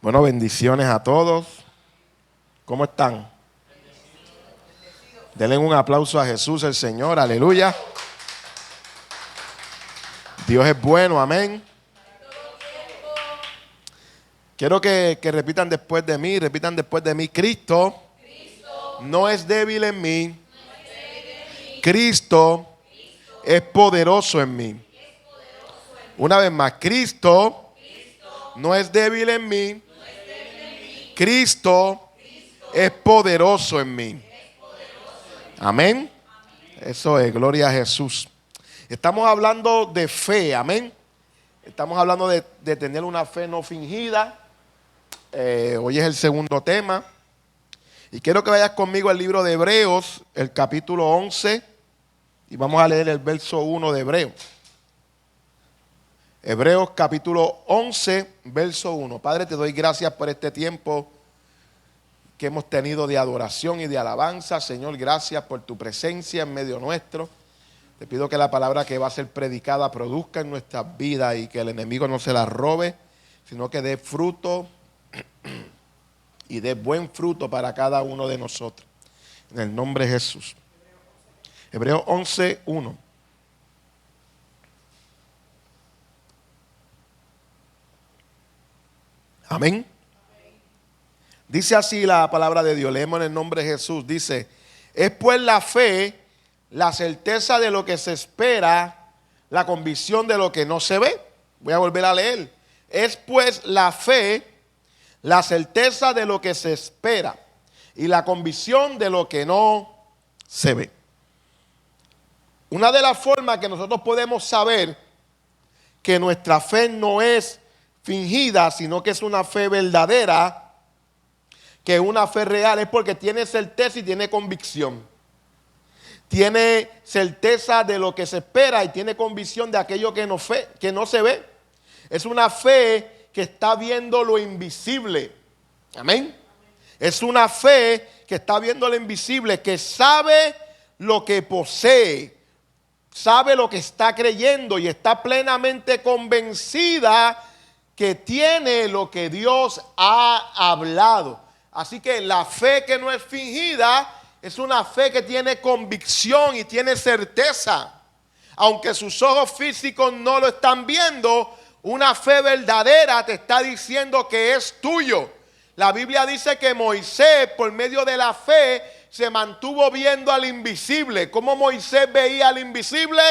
Bueno, bendiciones a todos. ¿Cómo están? Denle un aplauso a Jesús el Señor, aleluya. Dios es bueno, amén. Quiero que repitan después de mí, Cristo no es débil en mí. Cristo es poderoso en mí. Una vez más, Cristo no es débil en mí. Cristo es poderoso en mí. Amén. Eso es, gloria a Jesús. Estamos hablando de fe, amén. Estamos hablando de tener una fe no fingida. Hoy es el segundo tema. Y quiero que vayas conmigo al libro de Hebreos, el capítulo 11. Y vamos a leer el verso 1 de Hebreos. Hebreos capítulo 11, verso 1. Padre, te doy gracias por este tiempo que hemos tenido de adoración y de alabanza. Señor, gracias por tu presencia en medio nuestro. Te pido que la palabra que va a ser predicada produzca en nuestras vidas y que el enemigo no se la robe, sino que dé fruto y dé buen fruto para cada uno de nosotros. En el nombre de Jesús. Hebreos 11, 1. Amén. Dice así la palabra de Dios. Leemos en el nombre de Jesús. Dice: es pues la fe, la certeza de lo que se espera, la convicción de lo que no se ve. Voy a volver a leer. Es pues la fe, la certeza de lo que se espera y la convicción de lo que no se ve. Una de las formas que nosotros podemos saber que nuestra fe no es fingida, sino que es una fe verdadera, que es una fe real, es porque tiene certeza y tiene convicción. Tiene certeza de lo que se espera y tiene convicción de aquello que no se ve. Es una fe que está viendo lo invisible. Amén. Es una fe que está viendo lo invisible, que sabe lo que posee, sabe lo que está creyendo y está plenamente convencida que tiene lo que Dios ha hablado. Así que la fe que no es fingida es una fe que tiene convicción y tiene certeza. Aunque sus ojos físicos no lo están viendo, una fe verdadera te está diciendo que es tuyo. La Biblia dice que Moisés, por medio de la fe, se mantuvo viendo al invisible. ¿Cómo Moisés veía al invisible?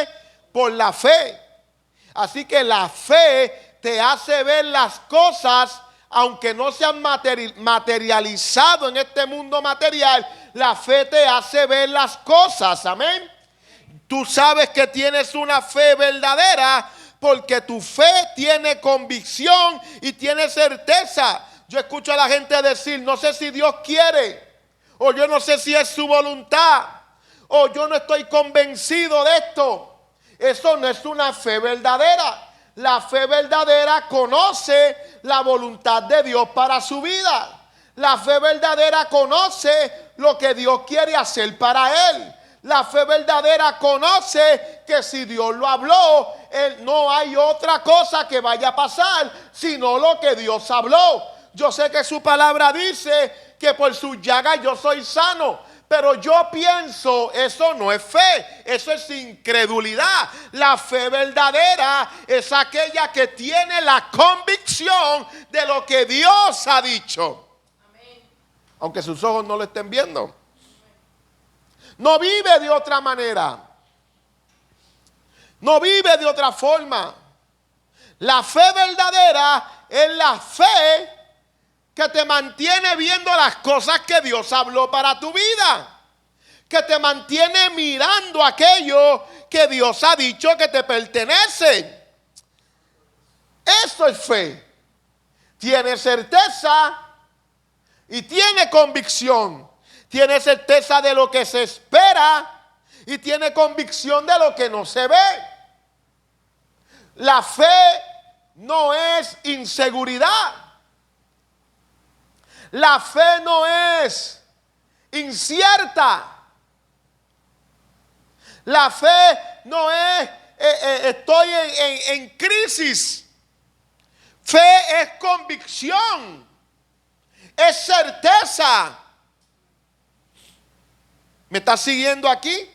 Por la fe. Así que la fe te hace ver las cosas, aunque no se han materializado en este mundo material. La fe te hace ver las cosas, amén. Tú sabes que tienes una fe verdadera porque tu fe tiene convicción y tiene certeza. Yo escucho a la gente decir: no sé si Dios quiere, o yo no sé si es su voluntad, o yo no estoy convencido de esto. Eso no es una fe verdadera. La fe verdadera conoce la voluntad de Dios para su vida. La fe verdadera conoce lo que Dios quiere hacer para él. La fe verdadera conoce que si Dios lo habló, no hay otra cosa que vaya a pasar sino lo que Dios habló. Yo sé que su palabra dice que por su llaga yo soy sano. Pero yo pienso, eso no es fe, eso es incredulidad. La fe verdadera es aquella que tiene la convicción de lo que Dios ha dicho. Amén. Aunque sus ojos no lo estén viendo. No vive de otra manera. No vive de otra forma. La fe verdadera es la fe que te mantiene viendo las cosas que Dios habló para tu vida, que te mantiene mirando aquello que Dios ha dicho que te pertenece. Eso es fe. Tiene certeza y tiene convicción. Tiene certeza de lo que se espera y tiene convicción de lo que no se ve. La fe no es inseguridad. La fe no es incierta. La fe no es estoy en crisis. Fe es convicción. es certeza. ¿Me estás siguiendo aquí?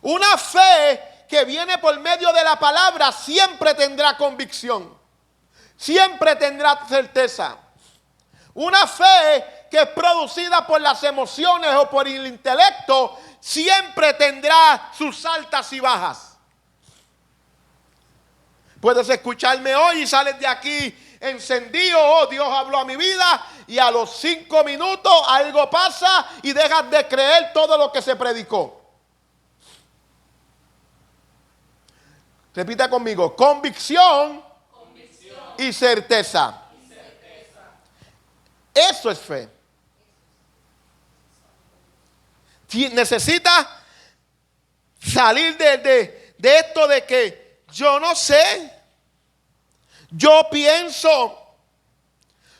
Una fe que viene por medio de la palabra siempre tendrá convicción, siempre tendrá certeza. Una fe que es producida por las emociones o por el intelecto siempre tendrá sus altas y bajas. Puedes escucharme hoy y sales de aquí encendido. Oh, Dios habló a mi vida, y a los 5 minutos algo pasa y dejas de creer todo lo que se predicó. Repita conmigo: convicción, y certeza. Eso es fe. Necesita salir de esto de que yo no sé, yo pienso,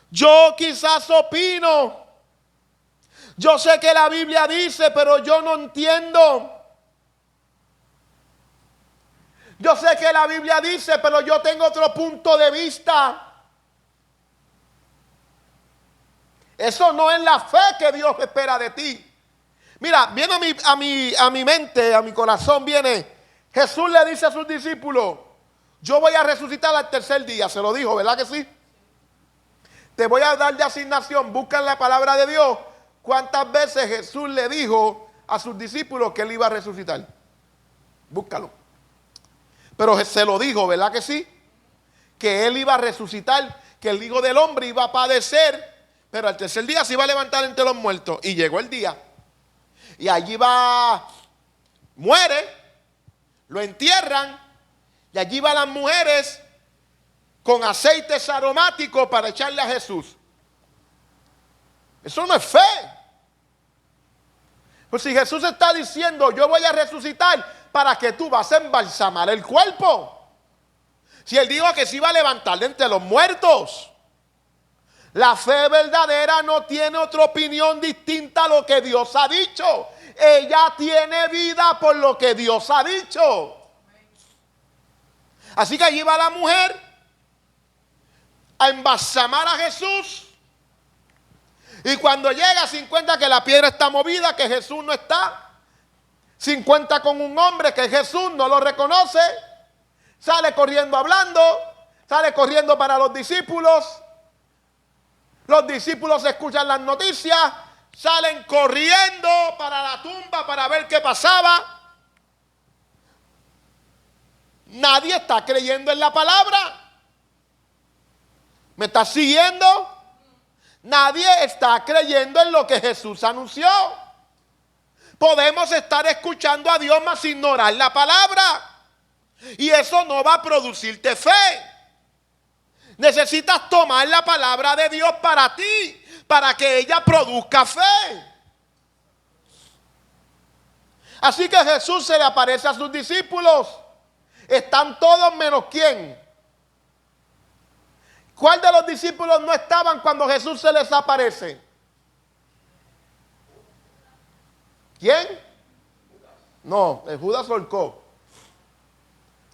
yo quizás opino, yo sé que la Biblia dice, pero yo no entiendo. Yo sé que la Biblia dice, pero yo tengo otro punto de vista. Eso no es la fe que Dios espera de ti. Mira, viene a mi mente, a mi corazón, viene, Jesús le dice a sus discípulos: yo voy a resucitar al tercer día. Se lo dijo, ¿verdad que sí? Te voy a dar de asignación, busca en la palabra de Dios cuántas veces Jesús le dijo a sus discípulos que él iba a resucitar. Búscalo. Pero se lo dijo, ¿verdad que sí? Que él iba a resucitar, que el Hijo del Hombre iba a padecer, pero al tercer día se iba a levantar entre los muertos. Y llegó el día. Y allí muere, lo entierran, y allí van las mujeres con aceites aromáticos para echarle a Jesús. Eso no es fe. Pues si Jesús está diciendo: yo voy a resucitar, ¿para que tú vas a embalsamar el cuerpo? Si él dijo que se iba a levantar de entre los muertos. La fe verdadera no tiene otra opinión distinta a lo que Dios ha dicho. Ella tiene vida por lo que Dios ha dicho. Así que allí va la mujer a embalsamar a Jesús. Y cuando llega se encuentra que la piedra está movida, que Jesús no está. Se encuentra con un hombre que Jesús no lo reconoce. Sale corriendo hablando, sale corriendo para los discípulos. Los discípulos escuchan las noticias, salen corriendo para la tumba para ver qué pasaba. Nadie está creyendo en la palabra. ¿Me está siguiendo? Nadie está creyendo en lo que Jesús anunció. Podemos estar escuchando a Dios, mas ignorar la palabra. Y eso no va a producirte fe. Necesitas tomar la palabra de Dios para ti, para que ella produzca fe. Así que Jesús se le aparece a sus discípulos. Están todos menos ¿quién? ¿Cuál de los discípulos no estaban cuando Jesús se les aparece? ¿Quién? No, el Judas Orcó.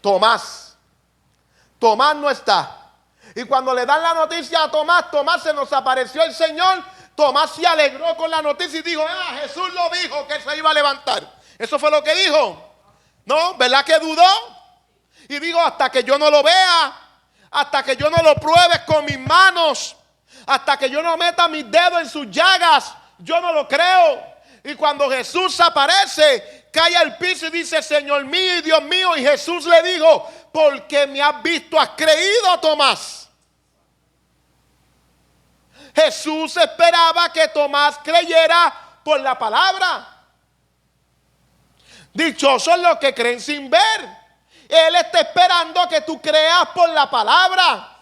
Tomás. Tomás no está. Y cuando le dan la noticia a Tomás, Tomás, se nos apareció el Señor. Tomás se alegró con la noticia y dijo: Jesús lo dijo que se iba a levantar. Eso fue lo que dijo. No, ¿verdad que dudó? Y dijo: hasta que yo no lo vea, hasta que yo no lo pruebe con mis manos, hasta que yo no meta mis dedos en sus llagas, yo no lo creo. Y cuando Jesús aparece, cae al piso y dice: Señor mío y Dios mío. Y Jesús le dijo: porque me has visto, has creído, Tomás. Jesús esperaba que Tomás creyera por la palabra. Dichosos los que creen sin ver. Él está esperando que tú creas por la palabra.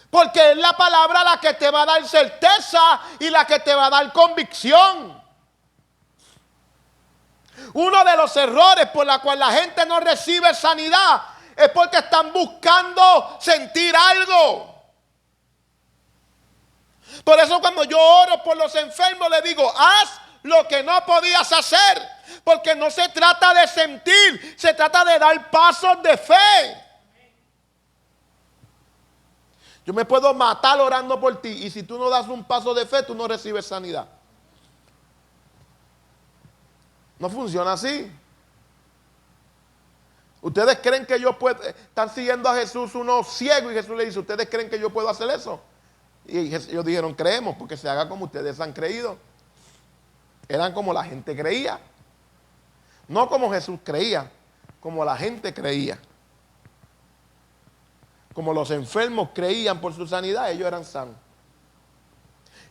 Porque es la palabra la que te va a dar certeza y la que te va a dar convicción. Uno de los errores por la cual la gente no recibe sanidad es porque están buscando sentir algo. Por eso cuando yo oro por los enfermos le digo: haz lo que no podías hacer. Porque no se trata de sentir, se trata de dar pasos de fe. Yo me puedo matar orando por ti y si tú no das un paso de fe, tú no recibes sanidad. No funciona así. ¿Ustedes creen que yo puedo? Están siguiendo a Jesús unos ciegos y Jesús le dice, ¿ustedes creen que yo puedo hacer eso? Y ellos dijeron, creemos, porque se haga como ustedes han creído. Eran como la gente creía. No como Jesús creía, como la gente creía. Como los enfermos creían por su sanidad, ellos eran sanos.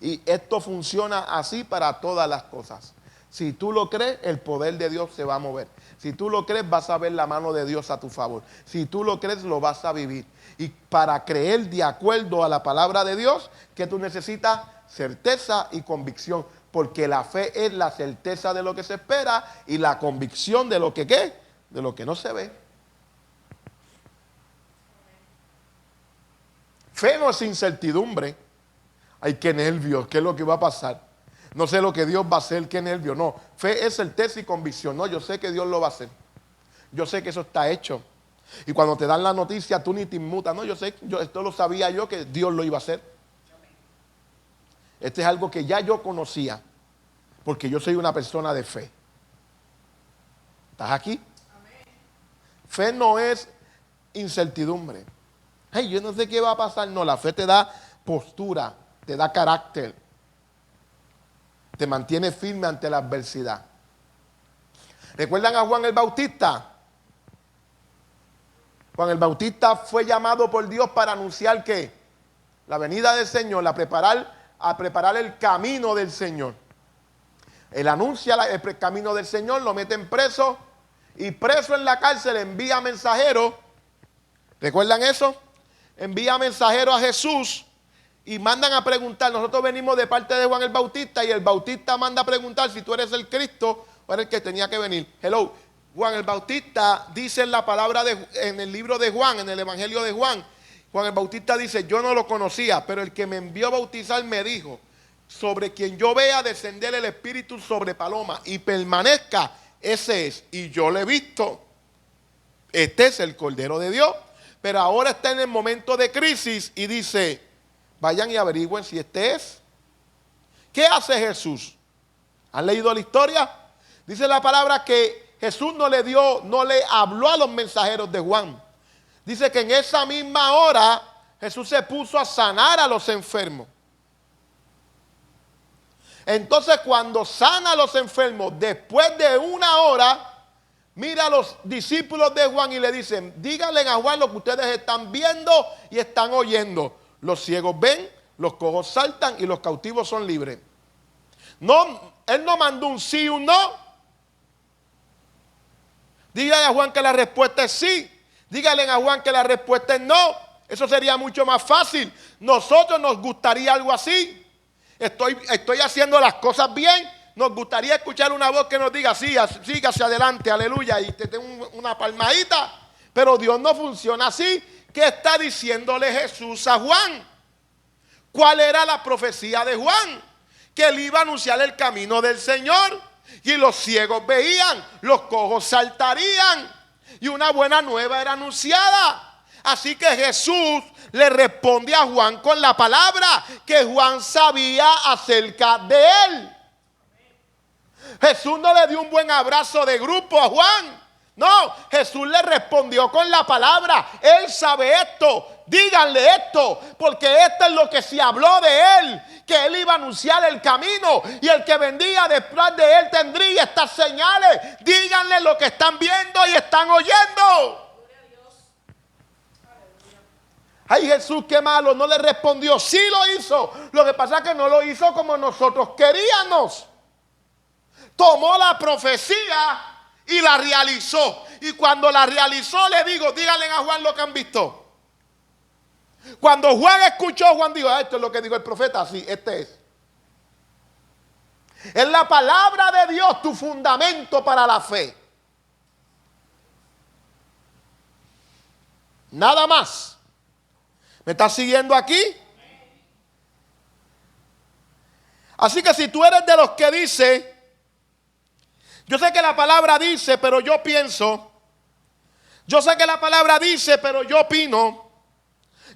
Y esto funciona así para todas las cosas. Si tú lo crees, el poder de Dios se va a mover. Si tú lo crees, vas a ver la mano de Dios a tu favor. Si tú lo crees, lo vas a vivir. Y para creer de acuerdo a la palabra de Dios, que tú necesitas certeza y convicción. Porque la fe es la certeza de lo que se espera y la convicción de lo que ¿qué? De lo que no se ve. Fe no es incertidumbre. Ay, qué nervios, qué es lo que va a pasar. No sé lo que Dios va a hacer, qué nervio. No, fe es certeza y convicción. No, yo sé que Dios lo va a hacer. Yo sé que eso está hecho. Y cuando te dan la noticia, tú ni te inmutas. No, yo sé, esto lo sabía yo que Dios lo iba a hacer. Este es algo que ya yo conocía. Porque yo soy una persona de fe. ¿Estás aquí? Fe no es incertidumbre. Hey, yo no sé qué va a pasar. No, la fe te da postura, te da carácter. Te mantiene firme ante la adversidad. ¿Recuerdan a Juan el Bautista? Juan el Bautista fue llamado por Dios para anunciar que la venida del Señor, a preparar el camino del Señor. Él anuncia el camino del Señor, lo meten preso y preso en la cárcel envía mensajeros. ¿Recuerdan eso? Envía mensajeros a Jesús. Y mandan a preguntar, nosotros venimos de parte de Juan el Bautista y el Bautista manda a preguntar si tú eres el Cristo o eres el que tenía que venir. Hello, Juan el Bautista dice en la palabra en el libro de Juan, en el Evangelio de Juan, Juan el Bautista dice, yo no lo conocía, pero el que me envió a bautizar me dijo, sobre quien yo vea descender el Espíritu sobre paloma y permanezca, ese es. Y yo lo he visto, este es el Cordero de Dios, pero ahora está en el momento de crisis y dice, vayan y averigüen si este es. ¿Qué hace Jesús? ¿Han leído la historia? Dice la palabra que Jesús no le habló a los mensajeros de Juan. Dice que en esa misma hora Jesús se puso a sanar a los enfermos. Entonces cuando sana a los enfermos, después de una hora, mira a los discípulos de Juan y le dicen, díganle a Juan lo que ustedes están viendo y están oyendo. Los ciegos ven, los cojos saltan y los cautivos son libres. No, él no mandó un sí y un no. Díganle a Juan que la respuesta es sí. Díganle a Juan que la respuesta es no. Eso sería mucho más fácil. Nosotros nos gustaría algo así. Estoy haciendo las cosas bien. Nos gustaría escuchar una voz que nos diga, sí, siga hacia adelante, aleluya, y te tengo una palmadita. Pero Dios no funciona así. ¿Qué está diciéndole Jesús a Juan? ¿Cuál era la profecía de Juan? Que él iba a anunciar el camino del Señor. Y los ciegos veían, los cojos saltarían. Y una buena nueva era anunciada. Así que Jesús le responde a Juan con la palabra que Juan sabía acerca de él. Jesús no le dio un buen abrazo de grupo a Juan. No, Jesús le respondió con la palabra. Él sabe esto, díganle esto, porque esto es lo que se habló de él, que él iba a anunciar el camino y el que vendría después de él tendría estas señales. Díganle lo que están viendo y están oyendo. Ay, Jesús, qué malo, no le respondió. Sí lo hizo, lo que pasa es que no lo hizo como nosotros queríamos. Tomó la profecía y la realizó. Y cuando la realizó, le digo, díganle a Juan lo que han visto. Cuando Juan escuchó, Juan dijo, esto es lo que dijo el profeta. Sí, este es. Es la palabra de Dios tu fundamento para la fe. Nada más. ¿Me estás siguiendo aquí? Así que si tú eres de los que dice, yo sé que la palabra dice, pero yo pienso. Yo sé que la palabra dice, pero yo opino.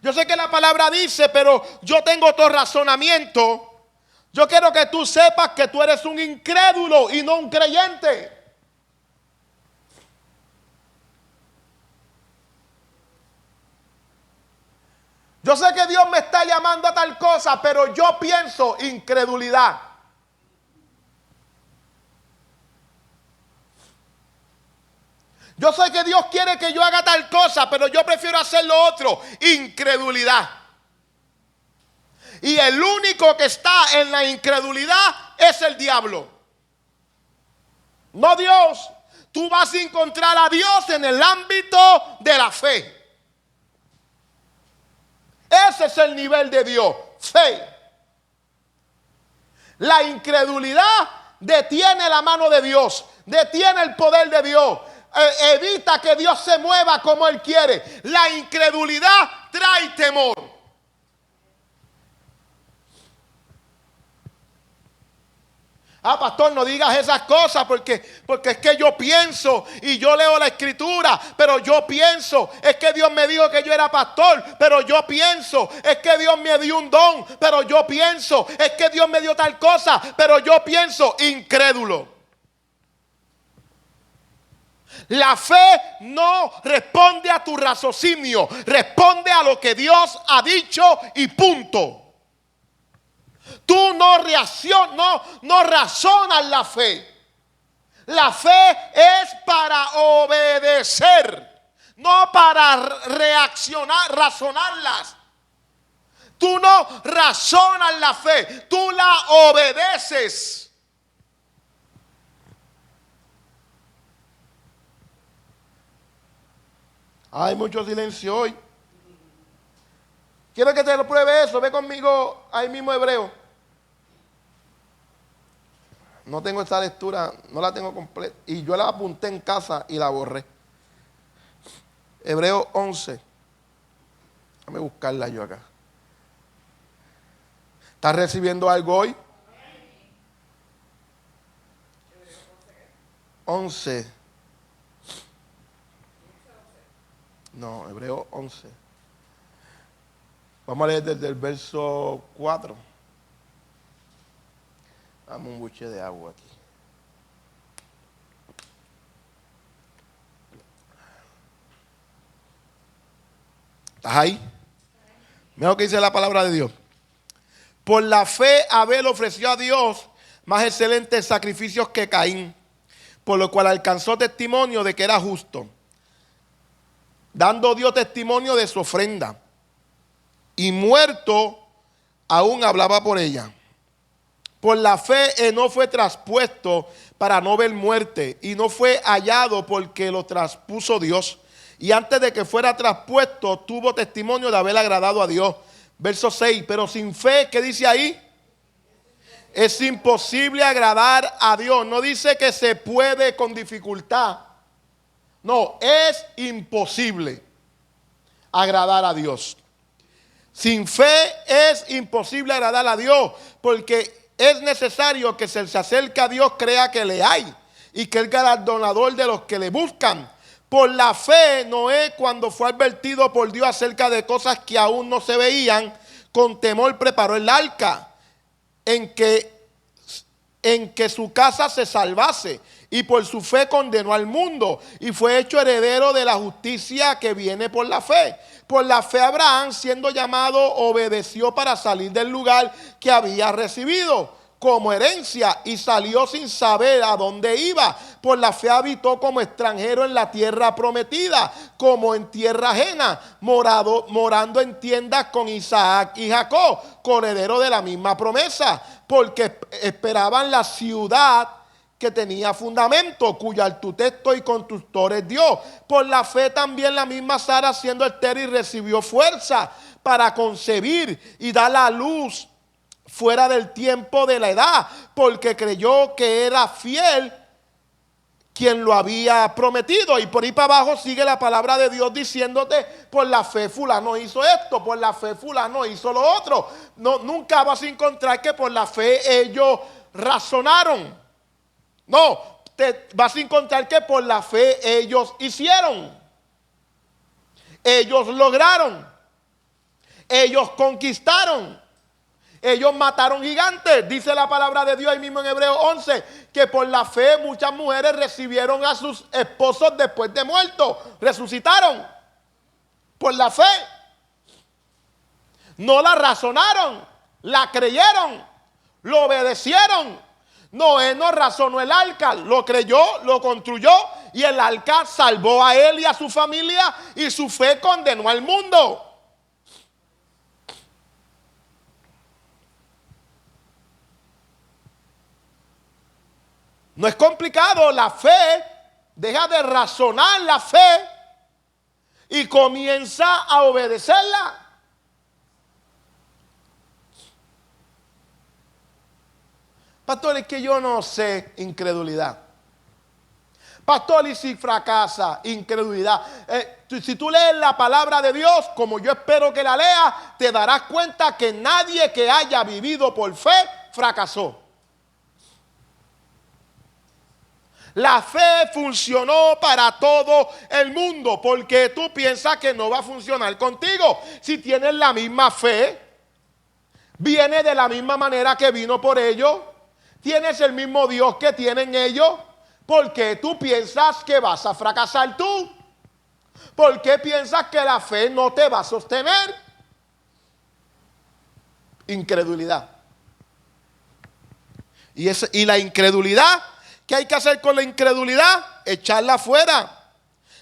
Yo sé que la palabra dice, pero yo tengo otro razonamiento. Yo quiero que tú sepas que tú eres un incrédulo y no un creyente. Yo sé que Dios me está llamando a tal cosa, pero yo pienso incredulidad. Yo sé que Dios quiere que yo haga tal cosa, pero yo prefiero hacer lo otro, incredulidad. Y el único que está en la incredulidad es el diablo. No Dios. Tú vas a encontrar a Dios en el ámbito de la fe. Ese es el nivel de Dios, fe. La incredulidad detiene la mano de Dios, detiene el poder de Dios, evita que Dios se mueva como Él quiere. La incredulidad trae temor. Ah, pastor, no digas esas cosas porque es que yo pienso y yo leo la escritura, pero yo pienso, es que Dios me dijo que yo era pastor, pero yo pienso, es que Dios me dio un don, pero yo pienso, es que Dios me dio tal cosa, pero yo pienso, incrédulo. La fe no responde a tu raciocinio, responde a lo que Dios ha dicho y punto. Tú no razonas la fe. La fe es para obedecer, no para razonarlas. Tú no razonas la fe, tú la obedeces. Hay mucho silencio hoy. Quiero que te lo pruebe eso. Ve conmigo ahí mismo Hebreo. No tengo esta lectura, no la tengo completa. Y yo la apunté en casa y la borré. Hebreo 11. Déjame buscarla yo acá. ¿Estás recibiendo algo hoy? 11. No, Hebreo 11. Vamos a leer desde el verso 4. Dame un buche de agua aquí. ¿Estás ahí? Mira lo que dice la palabra de Dios. Por la fe Abel ofreció a Dios más excelentes sacrificios que Caín, por lo cual alcanzó testimonio de que era justo, dando Dios testimonio de su ofrenda. Y muerto aún hablaba por ella. Por la fe Enoc fue traspuesto para no ver muerte, y no fue hallado porque lo traspuso Dios. Y antes de que fuera traspuesto, tuvo testimonio de haber agradado a Dios. Verso 6, pero sin fe, ¿qué dice ahí? Es imposible agradar a Dios. No dice que se puede con dificultad. No, es imposible agradar a Dios. Sin fe es imposible agradar a Dios, porque es necesario que se acerque a Dios, crea que le hay y que es galardonador de los que le buscan. Por la fe, Noé, cuando fue advertido por Dios acerca de cosas que aún no se veían, con temor preparó el arca en que su casa se salvase, y por su fe condenó al mundo y fue hecho heredero de la justicia que viene por la fe. Por la fe Abraham, siendo llamado, obedeció para salir del lugar que había recibido como herencia y salió sin saber a dónde iba. Por la fe habitó como extranjero en la tierra prometida, como en tierra ajena, morando en tiendas con Isaac y Jacob, coheredero de la misma promesa, porque esperaban la ciudad que tenía fundamento, cuyo arquitecto y constructor es Dios. Por la fe también la misma Sara, siendo estéril, recibió fuerza para concebir y dar a luz fuera del tiempo de la edad, porque creyó que era fiel quien lo había prometido. Y por ahí para abajo sigue la palabra de Dios diciéndote: por la fe fulano hizo esto, por la fe fulano hizo lo otro. No, nunca vas a encontrar que por la fe ellos razonaron. No, te vas a encontrar que por la fe ellos hicieron, ellos lograron. Ellos conquistaron. Ellos mataron gigantes. Dice la palabra de Dios ahí mismo en Hebreos 11, que por la fe muchas mujeres recibieron a sus esposos después de muertos. Resucitaron. Por la fe. No la razonaron, la creyeron, lo obedecieron. Noé no razonó el arca, lo creyó, lo construyó y el arca salvó a él y a su familia y su fe condenó al mundo. No es complicado, la fe, deja de razonar la fe y comienza a obedecerla. Pastor, es que yo no sé, incredulidad. Pastor, y si fracasa, incredulidad. Si tú lees la palabra de Dios, como yo espero que la leas, te darás cuenta que nadie que haya vivido por fe fracasó. La fe funcionó para todo el mundo. Porque tú piensas que no va a funcionar contigo. Si tienes la misma fe, viene de la misma manera que vino por ellos. Tienes el mismo Dios que tienen ellos. ¿Por qué tú piensas que vas a fracasar tú? ¿Por qué piensas que la fe no te va a sostener? Incredulidad. Y la incredulidad, ¿qué hay que hacer con la incredulidad? Echarla fuera.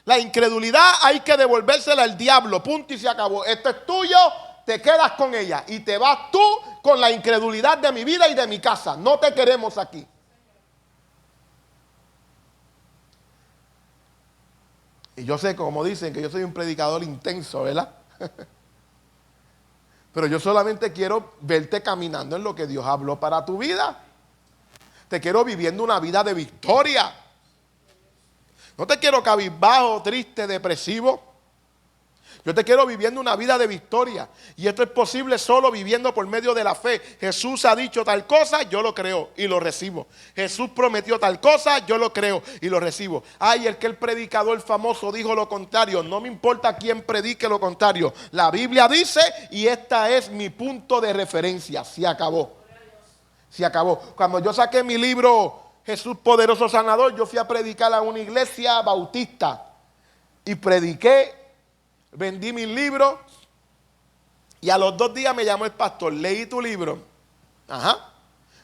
La incredulidad hay que devolvérsela al diablo. Punto y se acabó. Esto es tuyo, te quedas con ella. Y te vas tú con la incredulidad de mi vida y de mi casa. No te queremos aquí. Y yo sé, como dicen, que yo soy un predicador intenso, ¿verdad? Pero yo solamente quiero verte caminando en lo que Dios habló para tu vida. Te quiero viviendo una vida de victoria. No te quiero cabizbajo, triste, depresivo. Yo te quiero viviendo una vida de victoria. Y esto es posible solo viviendo por medio de la fe. Jesús ha dicho tal cosa, yo lo creo y lo recibo. Jesús prometió tal cosa, yo lo creo y lo recibo. Ay, el predicador famoso dijo lo contrario. No me importa quién predique lo contrario. La Biblia dice, y esta es mi punto de referencia. Se acabó. Se acabó. Cuando yo saqué mi libro Jesús Poderoso Sanador, yo fui a predicar a una iglesia bautista. Y prediqué. Vendí mis libros y a los 2 días me llamó el pastor. Leí tu libro. Ajá.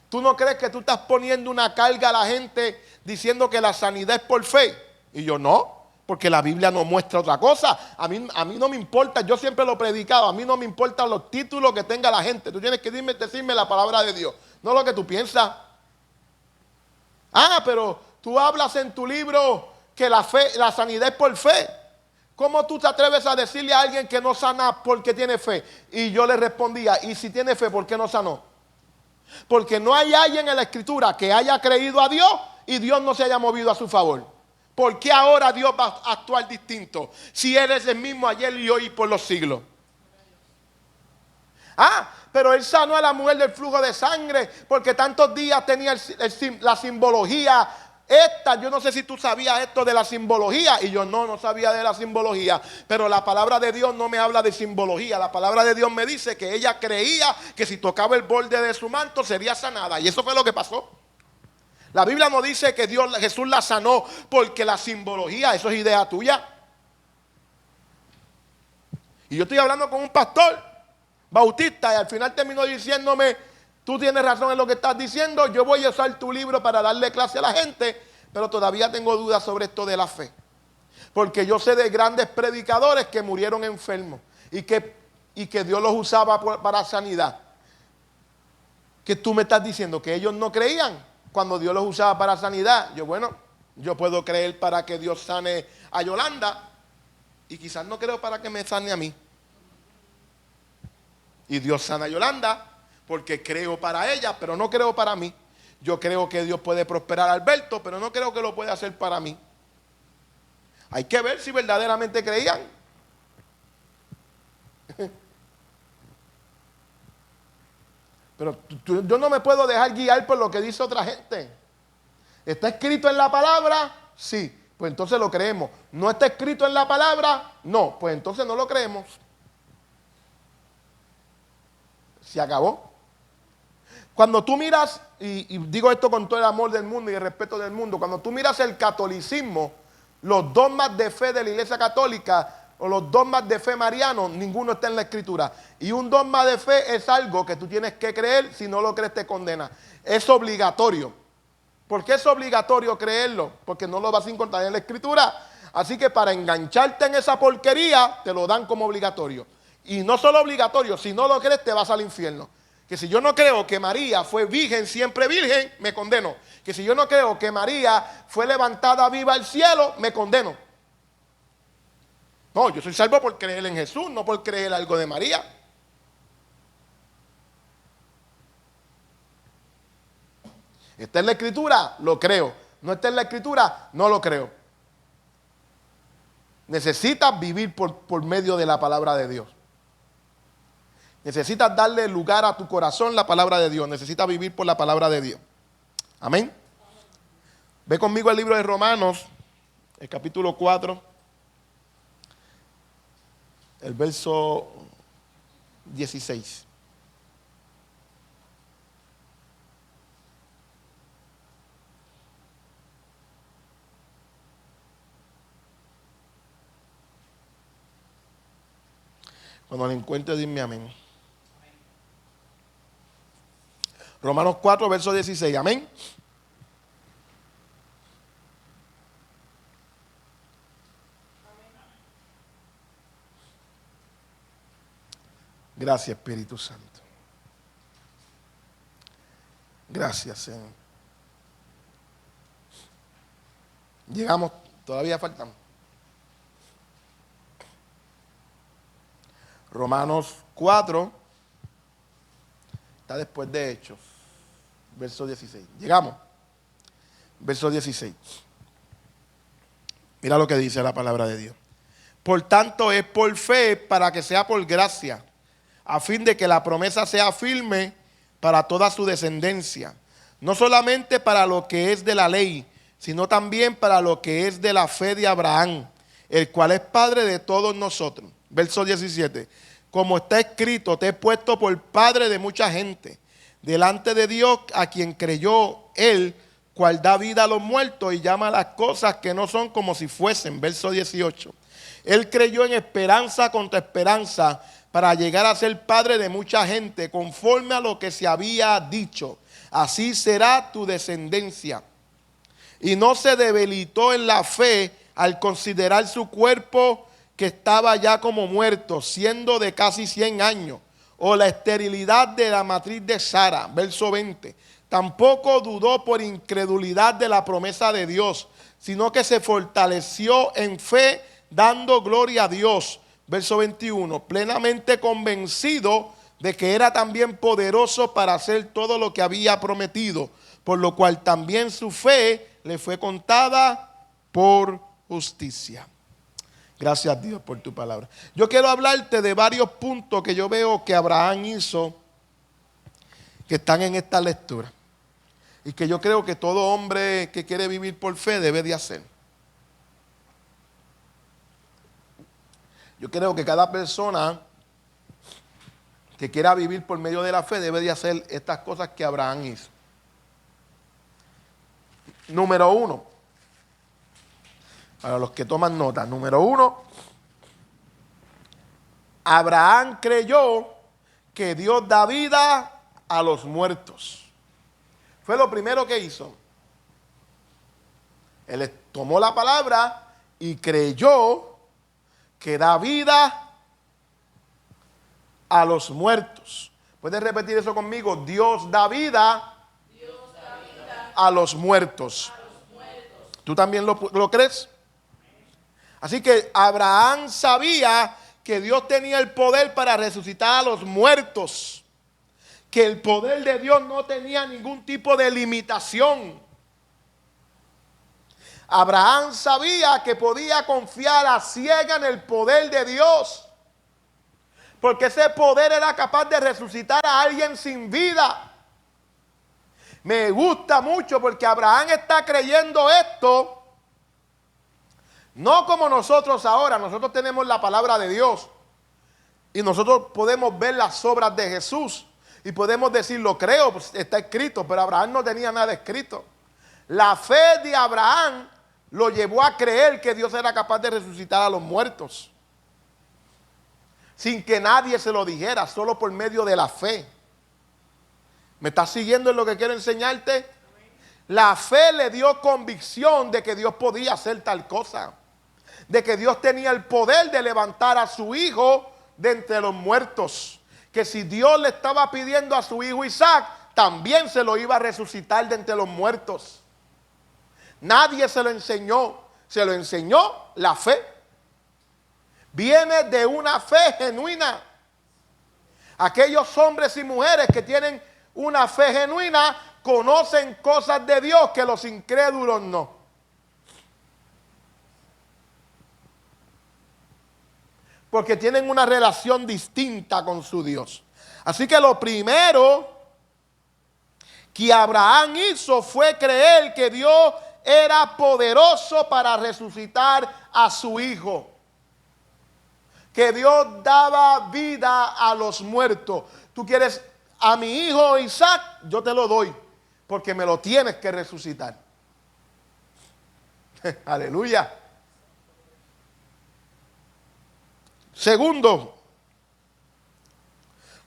¿Tú no crees que tú estás poniendo una carga a la gente diciendo que la sanidad es por fe? Y yo no, porque la Biblia no muestra otra cosa. A mí no me importa, yo siempre lo he predicado. A mí no me importan los títulos que tenga la gente. Tú tienes que decirme la palabra de Dios, no lo que tú piensas. Ah, pero tú hablas en tu libro que la sanidad es por fe. ¿Cómo tú te atreves a decirle a alguien que no sana porque tiene fe? Y yo le respondía, ¿y si tiene fe, por qué no sanó? Porque no hay alguien en la Escritura que haya creído a Dios y Dios no se haya movido a su favor. ¿Por qué ahora Dios va a actuar distinto? Si Él es el mismo ayer y hoy por los siglos. Ah, pero Él sanó a la mujer del flujo de sangre porque tantos días tenía la simbología. Yo no sé si tú sabías esto de la simbología. Y yo no sabía de la simbología. Pero la palabra de Dios no me habla de simbología. La palabra de Dios me dice que ella creía que si tocaba el borde de su manto sería sanada. Y eso fue lo que pasó. La Biblia no dice que Jesús la sanó porque la simbología, eso es idea tuya. Y yo estoy hablando con un pastor bautista y al final terminó diciéndome: tú tienes razón en lo que estás diciendo, yo voy a usar tu libro para darle clase a la gente, pero todavía tengo dudas sobre esto de la fe. Porque yo sé de grandes predicadores que murieron enfermos y que Dios los usaba para sanidad. ¿Qué tú me estás diciendo? ¿Que ellos no creían cuando Dios los usaba para sanidad? Yo puedo creer para que Dios sane a Yolanda y quizás no creo para que me sane a mí. Y Dios sana a Yolanda porque creo para ella, pero no creo para mí. Yo creo que Dios puede prosperar a Alberto, pero no creo que lo pueda hacer para mí. Hay que ver si verdaderamente creían. Pero yo no me puedo dejar guiar por lo que dice otra gente. ¿Está escrito en la palabra? Sí, pues entonces lo creemos. ¿No está escrito en la palabra? No, pues entonces no lo creemos. Se acabó. Cuando tú miras, y digo esto con todo el amor del mundo y el respeto del mundo, cuando tú miras el catolicismo, los dogmas de fe de la Iglesia Católica o los dogmas de fe marianos, ninguno está en la Escritura. Y un dogma de fe es algo que tú tienes que creer, si no lo crees te condena. Es obligatorio. ¿Por qué es obligatorio creerlo? Porque no lo vas a encontrar en la Escritura. Así que para engancharte en esa porquería, te lo dan como obligatorio. Y no solo obligatorio, si no lo crees te vas al infierno. Que si yo no creo que María fue virgen, siempre virgen, me condeno. Que si yo no creo que María fue levantada viva al cielo, me condeno. No, yo soy salvo por creer en Jesús, no por creer algo de María. ¿Está en la Escritura? Lo creo. ¿No está en la Escritura? No lo creo. Necesitas vivir por medio de la palabra de Dios. Necesitas darle lugar a tu corazón la palabra de Dios. Necesitas vivir por la palabra de Dios. Amén. Ve conmigo el libro de Romanos, el capítulo 4, el verso 16. Cuando lo encuentre, dime amén. Romanos 4, verso 16. Amén. Gracias, Espíritu Santo. Gracias, Señor. Llegamos, todavía faltamos. Romanos 4, está después de Hechos, verso 16. Llegamos, verso 16. Mira lo que dice la palabra de Dios. Por tanto, es por fe para que sea por gracia, a fin de que la promesa sea firme para toda su descendencia, no solamente para lo que es de la ley, sino también para lo que es de la fe de Abraham, el cual es padre de todos nosotros. Verso 17. Como está escrito, te he puesto por padre de mucha gente, delante de Dios a quien creyó él, cual da vida a los muertos y llama a las cosas que no son como si fuesen. Verso 18. Él creyó en esperanza contra esperanza, para llegar a ser padre de mucha gente, conforme a lo que se había dicho. Así será tu descendencia. Y no se debilitó en la fe al considerar su cuerpo que estaba ya como muerto, siendo de casi 100 años, o la esterilidad de la matriz de Sara. Verso 20. Tampoco dudó por incredulidad de la promesa de Dios, sino que se fortaleció en fe, dando gloria a Dios. Verso 21, plenamente convencido de que era también poderoso para hacer todo lo que había prometido, por lo cual también su fe le fue contada por justicia. Gracias a Dios por tu palabra. Yo quiero hablarte de varios puntos que yo veo que Abraham hizo, que están en esta lectura, y que yo creo que todo hombre que quiere vivir por fe debe de hacer. Yo creo que cada persona que quiera vivir por medio de la fe debe de hacer estas cosas que Abraham hizo. Número 1, para los que toman nota, número 1, Abraham creyó que Dios da vida a los muertos. Fue lo primero que hizo. Él tomó la palabra y creyó que da vida a los muertos. ¿Puedes repetir eso conmigo? Dios da vida, a los muertos. ¿Tú también lo crees? Así que Abraham sabía que Dios tenía el poder para resucitar a los muertos, que el poder de Dios no tenía ningún tipo de limitación. Abraham sabía que podía confiar a ciega en el poder de Dios, porque ese poder era capaz de resucitar a alguien sin vida. Me gusta mucho porque Abraham está creyendo esto, no como nosotros ahora. Nosotros tenemos la palabra de Dios y nosotros podemos ver las obras de Jesús, Y podemos decir, lo creo, pues está escrito, pero Abraham no tenía nada escrito. La fe de Abraham lo llevó a creer que Dios era capaz de resucitar a los muertos. Sin que nadie se lo dijera, solo por medio de la fe. ¿Me estás siguiendo en lo que quiero enseñarte? La fe le dio convicción de que Dios podía hacer tal cosa. De que Dios tenía el poder de levantar a su hijo de entre los muertos. Que si Dios le estaba pidiendo a su hijo Isaac, también se lo iba a resucitar de entre los muertos. Nadie se lo enseñó la fe. Viene de una fe genuina. Aquellos hombres y mujeres que tienen una fe genuina conocen cosas de Dios que los incrédulos no. Porque tienen una relación distinta con su Dios. Así que lo primero que Abraham hizo fue creer que Dios era poderoso para resucitar a su hijo. Que Dios daba vida a los muertos. Tú quieres a mi hijo Isaac, yo te lo doy, porque me lo tienes que resucitar. Aleluya. Segundo,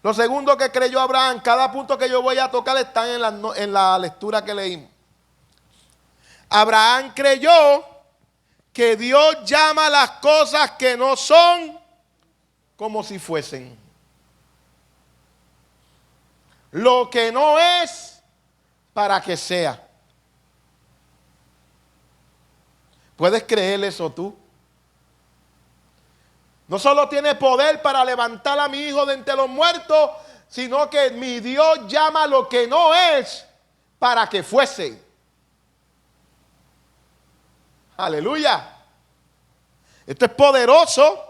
lo segundo que creyó Abraham, cada punto que yo voy a tocar está en la lectura que leímos. Abraham creyó que Dios llama las cosas que no son como si fuesen. Lo que no es para que sea. ¿Puedes creer eso tú? No solo tiene poder para levantar a mi hijo de entre los muertos, sino que mi Dios llama lo que no es para que fuese. Aleluya. Esto es poderoso.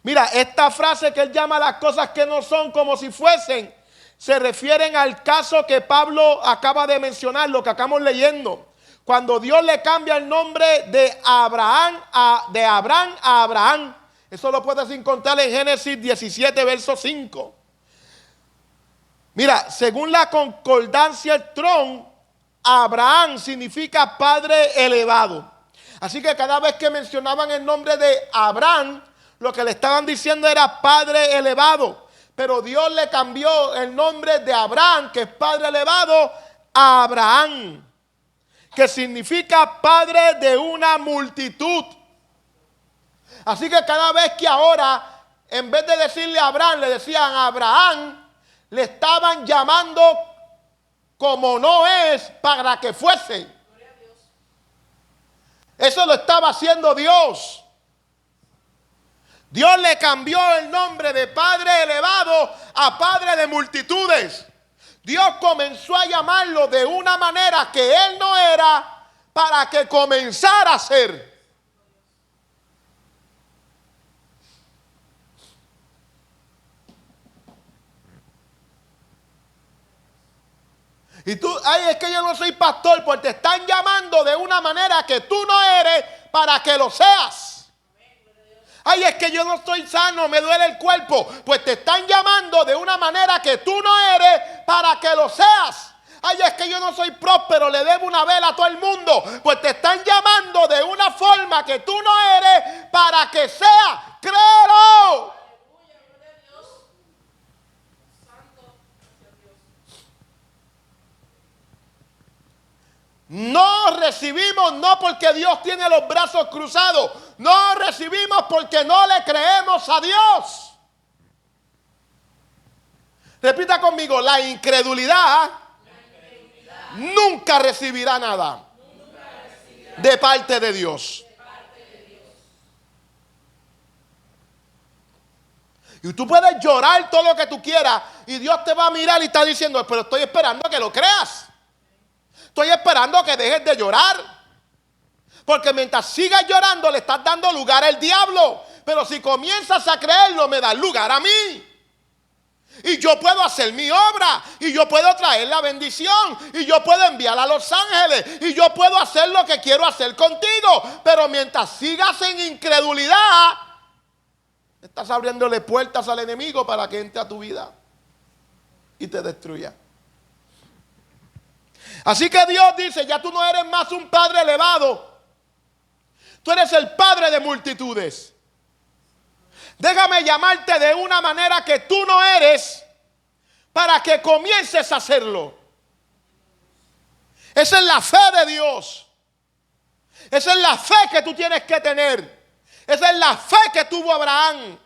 Mira, esta frase que él llama las cosas que no son como si fuesen, se refieren al caso que Pablo acaba de mencionar, lo que acabamos leyendo. Cuando Dios le cambia el nombre de Abraham a Abraham. Eso lo puedes encontrar en Génesis 17, verso 5. Mira, según la concordancia Strong, Abraham significa padre elevado. Así que cada vez que mencionaban el nombre de Abraham, lo que le estaban diciendo era padre elevado. Pero Dios le cambió el nombre de Abraham, que es padre elevado, a Abraham, que significa padre de una multitud. Así que cada vez que ahora, en vez de decirle a Abraham, le decían a Abraham, le estaban llamando como no es para que fuese. Eso lo estaba haciendo Dios. Dios le cambió el nombre de padre elevado a padre de multitudes. Dios comenzó a llamarlo de una manera que él no era para que comenzara a ser. Y tú, ay, es que yo no soy pastor, pues te están llamando de una manera que tú no eres para que lo seas. Ay, es que yo no estoy sano, me duele el cuerpo, pues te están llamando de una manera que tú no eres para que lo seas. Ay, es que yo no soy próspero, le debo una vela a todo el mundo, pues te están llamando de una forma que tú no eres para que sea. ¡Créelo! No recibimos no porque Dios tiene los brazos cruzados. No recibimos porque no le creemos a Dios. Repita conmigo, la incredulidad nunca recibirá nada de parte de Dios. Y tú puedes llorar todo lo que tú quieras y Dios te va a mirar y está diciendo, pero estoy esperando a que lo creas. Estoy esperando que dejes de llorar. Porque mientras sigas llorando le estás dando lugar al diablo. Pero si comienzas a creerlo me das lugar a mí. Y yo puedo hacer mi obra. Y yo puedo traer la bendición. Y yo puedo enviar a los ángeles. Y yo puedo hacer lo que quiero hacer contigo. Pero mientras sigas en incredulidad, estás abriéndole puertas al enemigo para que entre a tu vida. y te destruya. Así que Dios dice, ya tú no eres más un padre elevado. Tú eres el padre de multitudes. Déjame llamarte de una manera que tú no eres para que comiences a hacerlo. Esa es la fe de Dios. Esa es la fe que tú tienes que tener. Esa es la fe que tuvo Abraham.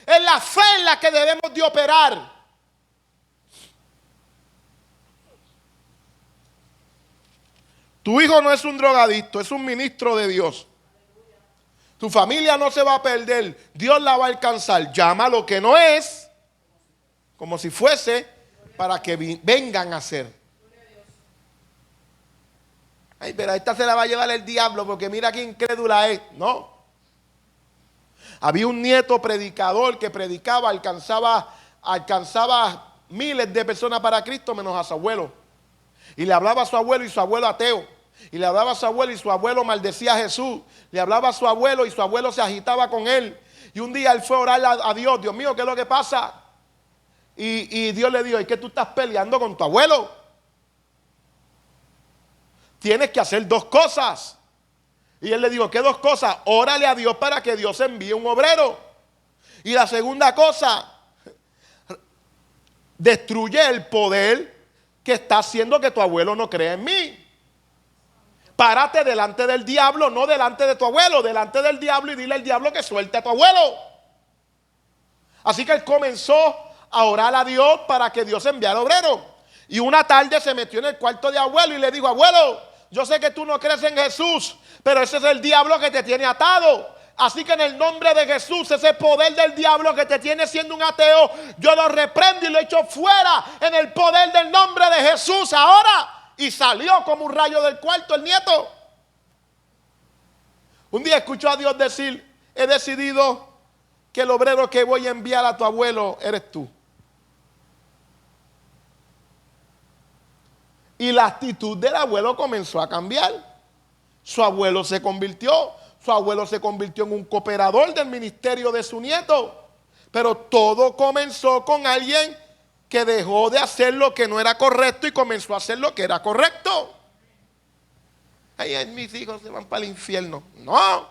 Es la fe en la que debemos de operar. Tu hijo no es un drogadicto, es un ministro de Dios. Tu familia no se va a perder, Dios la va a alcanzar. Llama lo que no es, como si fuese, para que vengan a ser. Ay, pero a esta se la va a llevar el diablo porque mira qué incrédula es. No. Había un nieto predicador que predicaba, alcanzaba miles de personas para Cristo menos a su abuelo. Y le hablaba a su abuelo y su abuelo ateo. Y le hablaba a su abuelo y su abuelo maldecía a Jesús. Le hablaba a su abuelo y su abuelo se agitaba con él. Y un día él fue a orar a Dios. Dios mío, ¿qué es lo que pasa? Y Dios le dijo, es que tú estás peleando con tu abuelo. Tienes que hacer dos cosas. Y él le dijo, ¿qué dos cosas? Órale a Dios para que Dios envíe un obrero. Y la segunda cosa, destruye el poder que está haciendo que tu abuelo no crea en mí. Párate delante del diablo, no delante de tu abuelo, delante del diablo y dile al diablo que suelte a tu abuelo. Así que él comenzó a orar a Dios para que Dios enviara obrero. Y una tarde se metió en el cuarto de abuelo y le dijo, abuelo, yo sé que tú no crees en Jesús, pero ese es el diablo que te tiene atado. Así que en el nombre de Jesús, ese poder del diablo que te tiene siendo un ateo, yo lo reprendo y lo echo fuera en el poder del nombre de Jesús ahora. Y salió como un rayo del cuarto el nieto. Un día escuchó a Dios decir, he decidido que el obrero que voy a enviar a tu abuelo eres tú. Y la actitud del abuelo comenzó a cambiar. Su abuelo se convirtió en un cooperador del ministerio de su nieto. Pero todo comenzó con alguien que dejó de hacer lo que no era correcto y comenzó a hacer lo que era correcto. Ay, mis hijos se van para el infierno. No,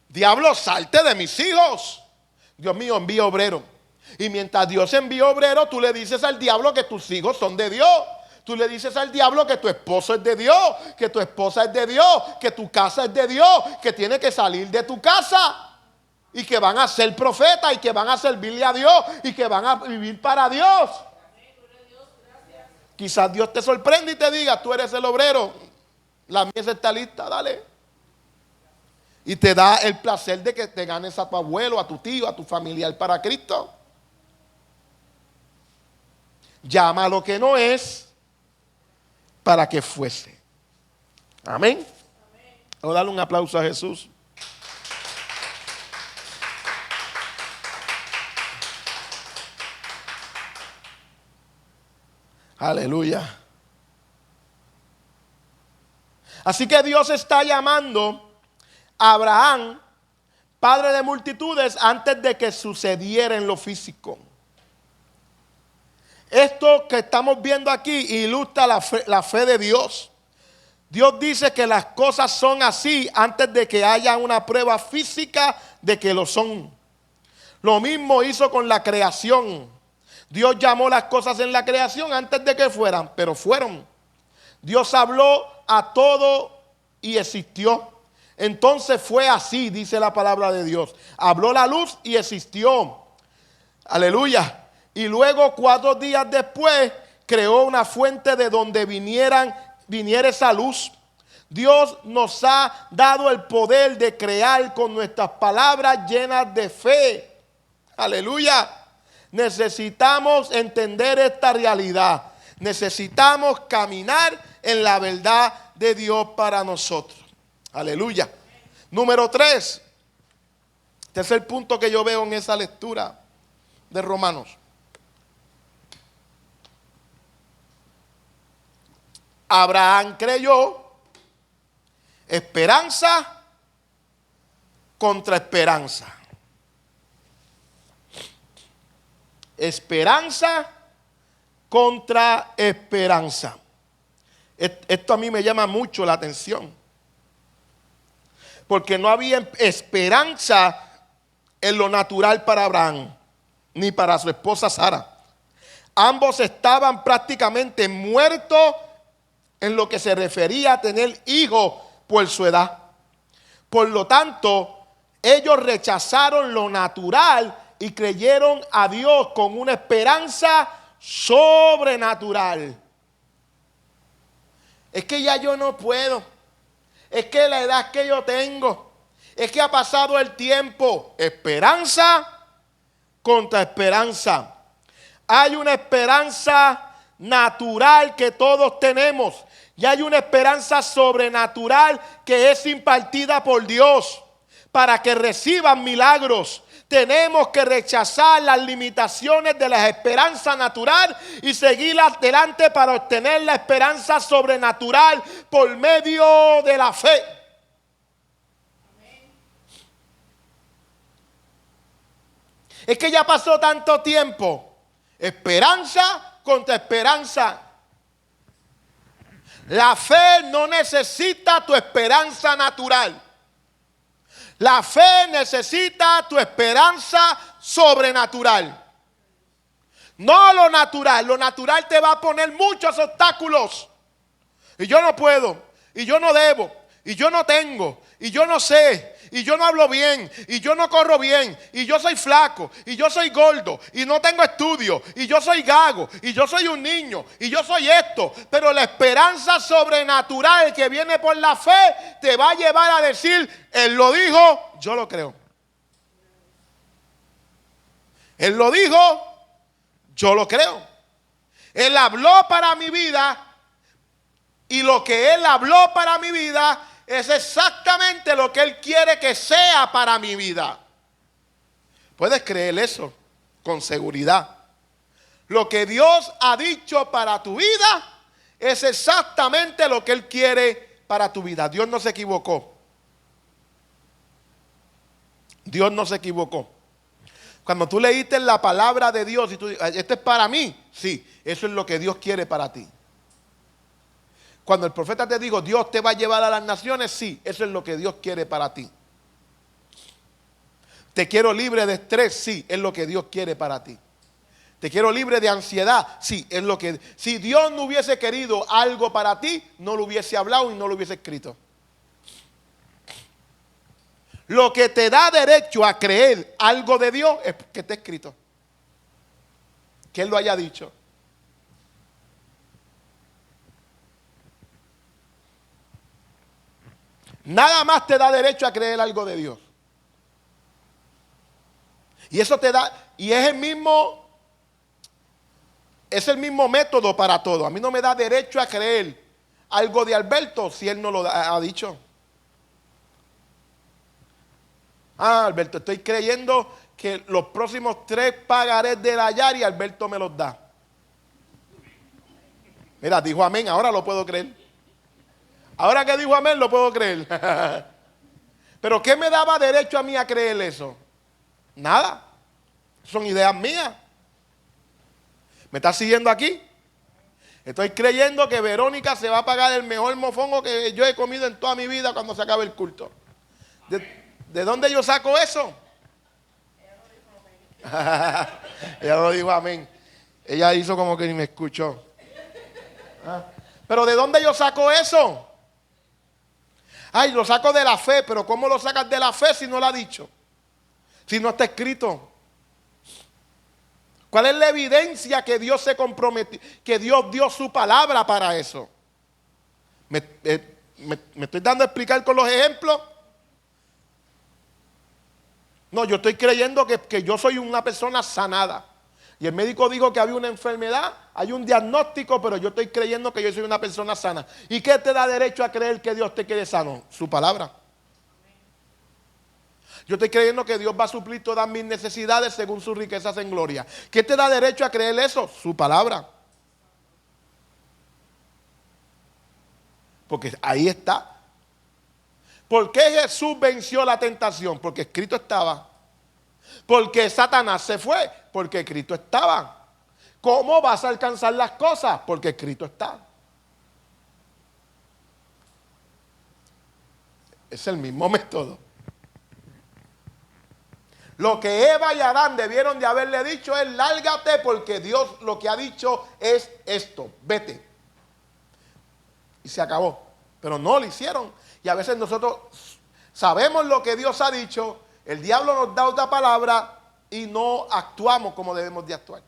diablo, salte de mis hijos. Dios mío, envía obrero. Y mientras Dios envía obrero, tú le dices al diablo que tus hijos son de Dios. Tú le dices al diablo que tu esposo es de Dios, que tu esposa es de Dios, que tu casa es de Dios, que tiene que salir de tu casa. Y que van a ser profetas y que van a servirle a Dios y que van a vivir para Dios. Quizás Dios te sorprende y te diga, tú eres el obrero, la mies está lista, dale. Y te da el placer de que te ganes a tu abuelo, a tu tío, a tu familiar para Cristo. Llama a lo que no es para que fuese. Amén. Vamos a darle un aplauso a Jesús. Aleluya. Así que Dios está llamando a Abraham, padre de multitudes, antes de que sucediera en lo físico. Esto que estamos viendo aquí ilustra la fe de Dios. Dios dice que las cosas son así antes de que haya una prueba física de que lo son. Lo mismo hizo con la creación. Dios llamó las cosas en la creación antes de que fueran, pero fueron. Dios habló a todo y existió. Entonces fue así, dice la palabra de Dios. Habló la luz y existió. Aleluya. Y luego 4 días después creó una fuente de donde viniera esa luz. Dios nos ha dado el poder de crear con nuestras palabras llenas de fe. Aleluya. Necesitamos entender esta realidad. Necesitamos caminar en la verdad de Dios para nosotros. Aleluya. Número 3. Este es el punto que yo veo en esa lectura de Romanos. Abraham creyó, esperanza contra esperanza. Esperanza contra esperanza. Esto a mí me llama mucho la atención. Porque no había esperanza en lo natural para Abraham, ni para su esposa Sara. Ambos estaban prácticamente muertos en lo que se refería a tener hijos por su edad. Por lo tanto, ellos rechazaron lo natural y creyeron a Dios con una esperanza sobrenatural. Es que ya yo no puedo. Es que la edad que yo tengo. Es que ha pasado el tiempo. Esperanza contra esperanza. Hay una esperanza natural que todos tenemos. Y hay una esperanza sobrenatural que es impartida por Dios para que reciban milagros. Tenemos que rechazar las limitaciones de la esperanza natural y seguir adelante para obtener la esperanza sobrenatural por medio de la fe. Es que ya pasó tanto tiempo. Esperanza contra esperanza. La fe no necesita tu esperanza natural. La fe necesita tu esperanza sobrenatural. No lo natural. Lo natural te va a poner muchos obstáculos. Y yo no puedo. Y yo no debo. Y yo no tengo. Y yo no sé. Y yo no hablo bien. Y yo no corro bien. Y yo soy flaco. Y yo soy gordo. Y no tengo estudio. Y yo soy gago. Y yo soy un niño. Y yo soy esto. Pero la esperanza sobrenatural que viene por la fe te va a llevar a decir: Él lo dijo, yo lo creo. Él lo dijo, yo lo creo. Él habló para mi vida. Y lo que Él habló para mi vida es exactamente lo que Él quiere que sea para mi vida. ¿Puedes creer eso? Con seguridad. Lo que Dios ha dicho para tu vida es exactamente lo que Él quiere para tu vida. Dios no se equivocó. Dios no se equivocó. Cuando tú leíste la palabra de Dios y tú dices: esto es para mí. Sí, eso es lo que Dios quiere para ti. Cuando el profeta te dijo: Dios te va a llevar a las naciones, sí, eso es lo que Dios quiere para ti. Te quiero libre de estrés, sí, es lo que Dios quiere para ti. Te quiero libre de ansiedad, sí, es lo que... Si Dios no hubiese querido algo para ti, no lo hubiese hablado y no lo hubiese escrito. Lo que te da derecho a creer algo de Dios es que esté escrito. Que Él lo haya dicho. Nada más te da derecho a creer algo de Dios. Y eso te da, y es el mismo método para todo. A mí no me da derecho a creer algo de Alberto si él no lo ha dicho. Ah, Alberto, estoy creyendo que los próximos 3 pagarés de la Yari Alberto me los da. Mira, dijo amén, ahora lo puedo creer. Ahora que dijo amén, lo puedo creer. Pero ¿qué me daba derecho a mí a creer eso? Nada. Son ideas mías. ¿Me estás siguiendo aquí? Estoy creyendo que Verónica se va a pagar el mejor mofongo que yo he comido en toda mi vida cuando se acabe el culto. ¿De dónde yo saco eso? Ella no dijo amén. Ella hizo como que ni me escuchó. ¿Pero de dónde yo saco eso? Ay, lo saco de la fe, pero ¿cómo lo sacas de la fe si no lo ha dicho? Si no está escrito. ¿Cuál es la evidencia que Dios se comprometió, que Dios dio su palabra para eso? ¿Me estoy dando a explicar con los ejemplos? No, yo estoy creyendo que yo soy una persona sanada. Y el médico dijo que había una enfermedad, hay un diagnóstico, pero yo estoy creyendo que yo soy una persona sana. ¿Y qué te da derecho a creer que Dios te quede sano? Su palabra. Yo estoy creyendo que Dios va a suplir todas mis necesidades según sus riquezas en gloria. ¿Qué te da derecho a creer eso? Su palabra. Porque ahí está. ¿Por qué Jesús venció la tentación? Porque escrito estaba. ¿Por qué Satanás se fue? Porque Cristo estaba. ¿cómo vas a alcanzar las cosas? Porque escrito está. Es el mismo método. Lo que Eva y Adán debieron de haberle dicho es: lárgate, porque Dios lo que ha dicho es esto, vete. Y se acabó. Pero no lo hicieron. Y a veces nosotros sabemos lo que Dios ha dicho, el diablo nos da otra palabra y no actuamos como debemos de actuar.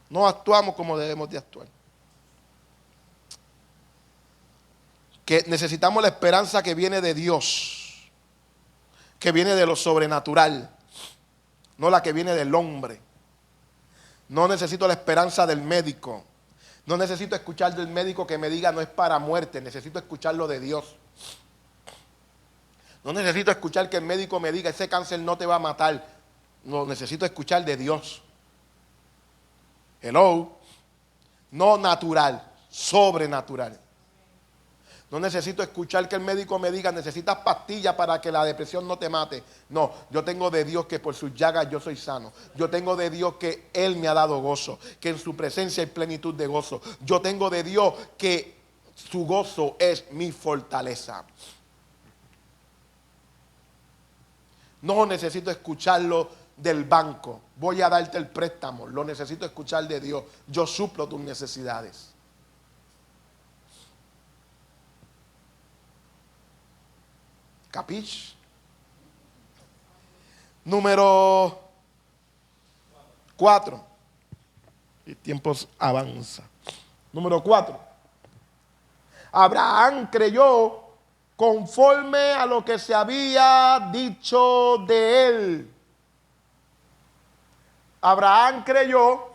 No actuamos como debemos de actuar. Que necesitamos la esperanza que viene de Dios, que viene de lo sobrenatural, no la que viene del hombre. No necesito la esperanza del médico. No necesito escuchar del médico que me diga no es para muerte. Necesito escucharlo de Dios. No necesito escuchar que el médico me diga ese cáncer no te va a matar. No, necesito escuchar de Dios. Hello. No natural, sobrenatural. No necesito escuchar que el médico me diga necesitas pastillas para que la depresión no te mate. No, yo tengo de Dios que por sus llagas yo soy sano. Yo tengo de Dios que Él me ha dado gozo, que en su presencia hay plenitud de gozo. Yo tengo de Dios que su gozo es mi fortaleza. No necesito escucharlo del banco. Voy a darte el préstamo. Lo necesito escuchar de Dios. Yo suplo tus necesidades. ¿Capiche? Número 4. El tiempo avanza. Número 4. Abraham creyó conforme a lo que se había dicho de él. Abraham creyó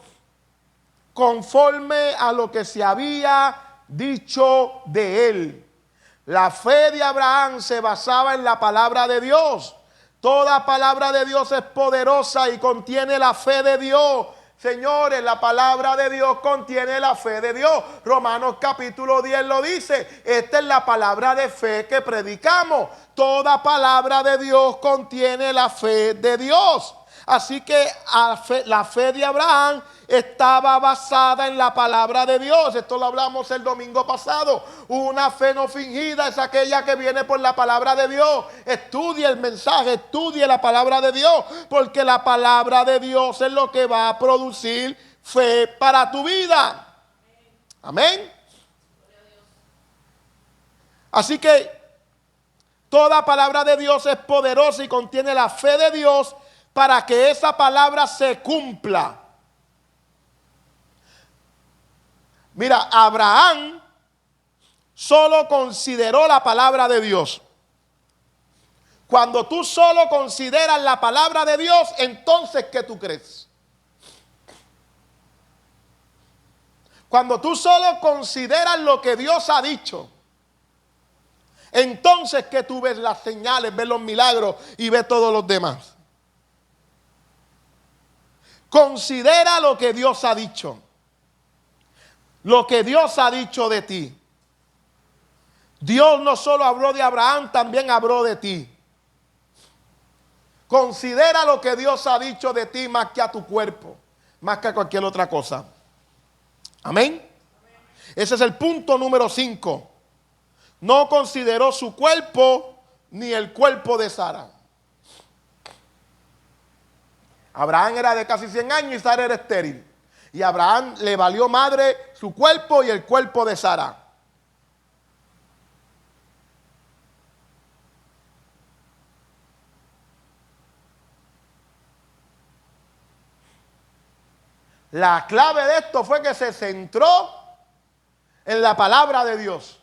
conforme a lo que se había dicho de él. La fe de Abraham se basaba en la palabra de Dios. Toda palabra de Dios es poderosa y contiene la fe de Dios. Señores, la palabra de Dios contiene la fe de Dios. Romanos capítulo 10 lo dice. Esta es la palabra de fe que predicamos. Toda palabra de Dios contiene la fe de Dios. Así que la fe de Abraham estaba basada en la palabra de Dios. Esto lo hablamos el domingo pasado. Una fe no fingida es aquella que viene por la palabra de Dios. Estudie el mensaje, estudie la palabra de Dios, porque la palabra de Dios es lo que va a producir fe para tu vida. Amén. Así que toda palabra de Dios es poderosa y contiene la fe de Dios para que esa palabra se cumpla. Mira, Abraham solo consideró la palabra de Dios. Cuando tú solo consideras la palabra de Dios, entonces ¿qué tú crees? Cuando tú solo consideras lo que Dios ha dicho, entonces ¿qué tú ves? Las señales, ves los milagros y ves todos los demás. Considera lo que Dios ha dicho. Lo que Dios ha dicho de ti. Dios no solo habló de Abraham, también habló de ti. Considera lo que Dios ha dicho de ti más que a tu cuerpo, más que a cualquier otra cosa. Amén. Ese es el punto número 5. No consideró su cuerpo ni el cuerpo de Sara. Abraham era de casi 100 años y Sara era estéril. Y a Abraham le valió madre su cuerpo y el cuerpo de Sara. La clave de esto fue que se centró en la palabra de Dios.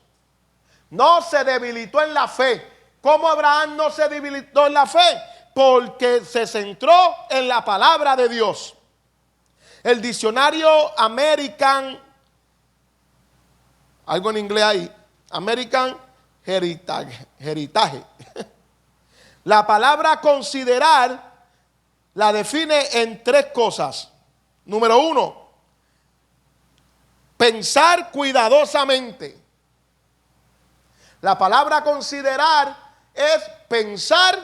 No se debilitó en la fe. ¿Cómo Abraham no se debilitó en la fe? Porque se centró en la palabra de Dios. El diccionario American, algo en inglés ahí, American Heritage. La palabra considerar la define en 3 cosas. Número 1, pensar cuidadosamente. La palabra considerar es pensar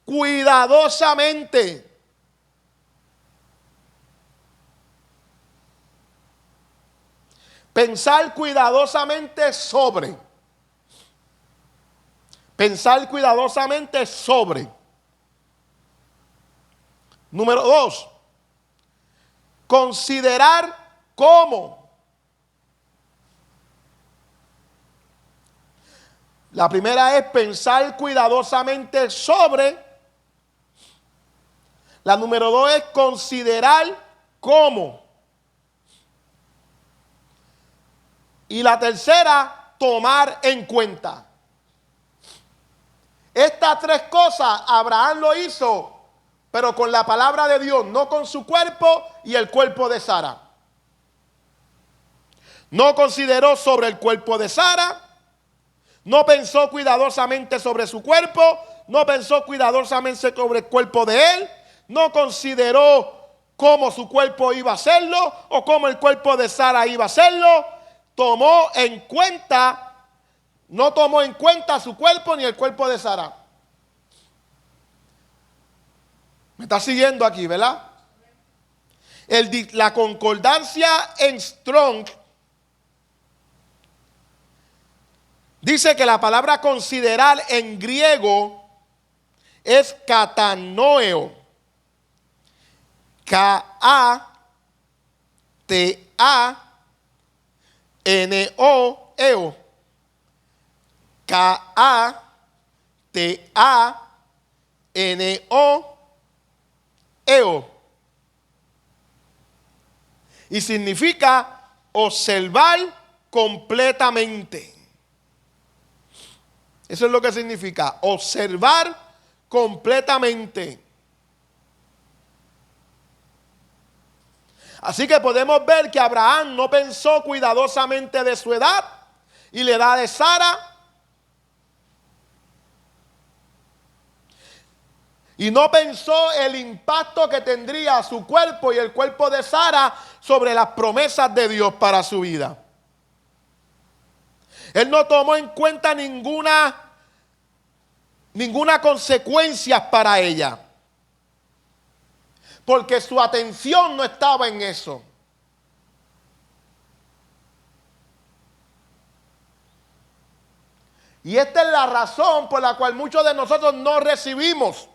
cuidadosamente. Pensar cuidadosamente sobre. Pensar cuidadosamente sobre. Número 2. Considerar cómo. La primera es pensar cuidadosamente sobre. La número 2 es considerar cómo. Y la tercera, tomar en cuenta. Estas 3 cosas Abraham lo hizo, pero con la palabra de Dios, no con su cuerpo y el cuerpo de Sara. No consideró sobre el cuerpo de Sara, no pensó cuidadosamente sobre su cuerpo, no pensó cuidadosamente sobre el cuerpo de él, no consideró cómo su cuerpo iba a hacerlo o cómo el cuerpo de Sara iba a hacerlo. Tomó en cuenta, no tomó en cuenta su cuerpo ni el cuerpo de Sara. ¿Me está siguiendo aquí, verdad? La concordancia en Strong dice que la palabra considerar en griego es katanoeo. K-A-T-A-N-O-E-O. K-A-T-A-N-O-E-O. Y significa observar completamente. Eso es lo que significa, observar completamente. Así que podemos ver que Abraham no pensó cuidadosamente de su edad y la edad de Sara. Y no pensó el impacto que tendría su cuerpo y el cuerpo de Sara sobre las promesas de Dios para su vida. Él no tomó en cuenta ninguna consecuencia para ella. Porque su atención no estaba en eso. Y esta es la razón por la cual muchos de nosotros no recibimos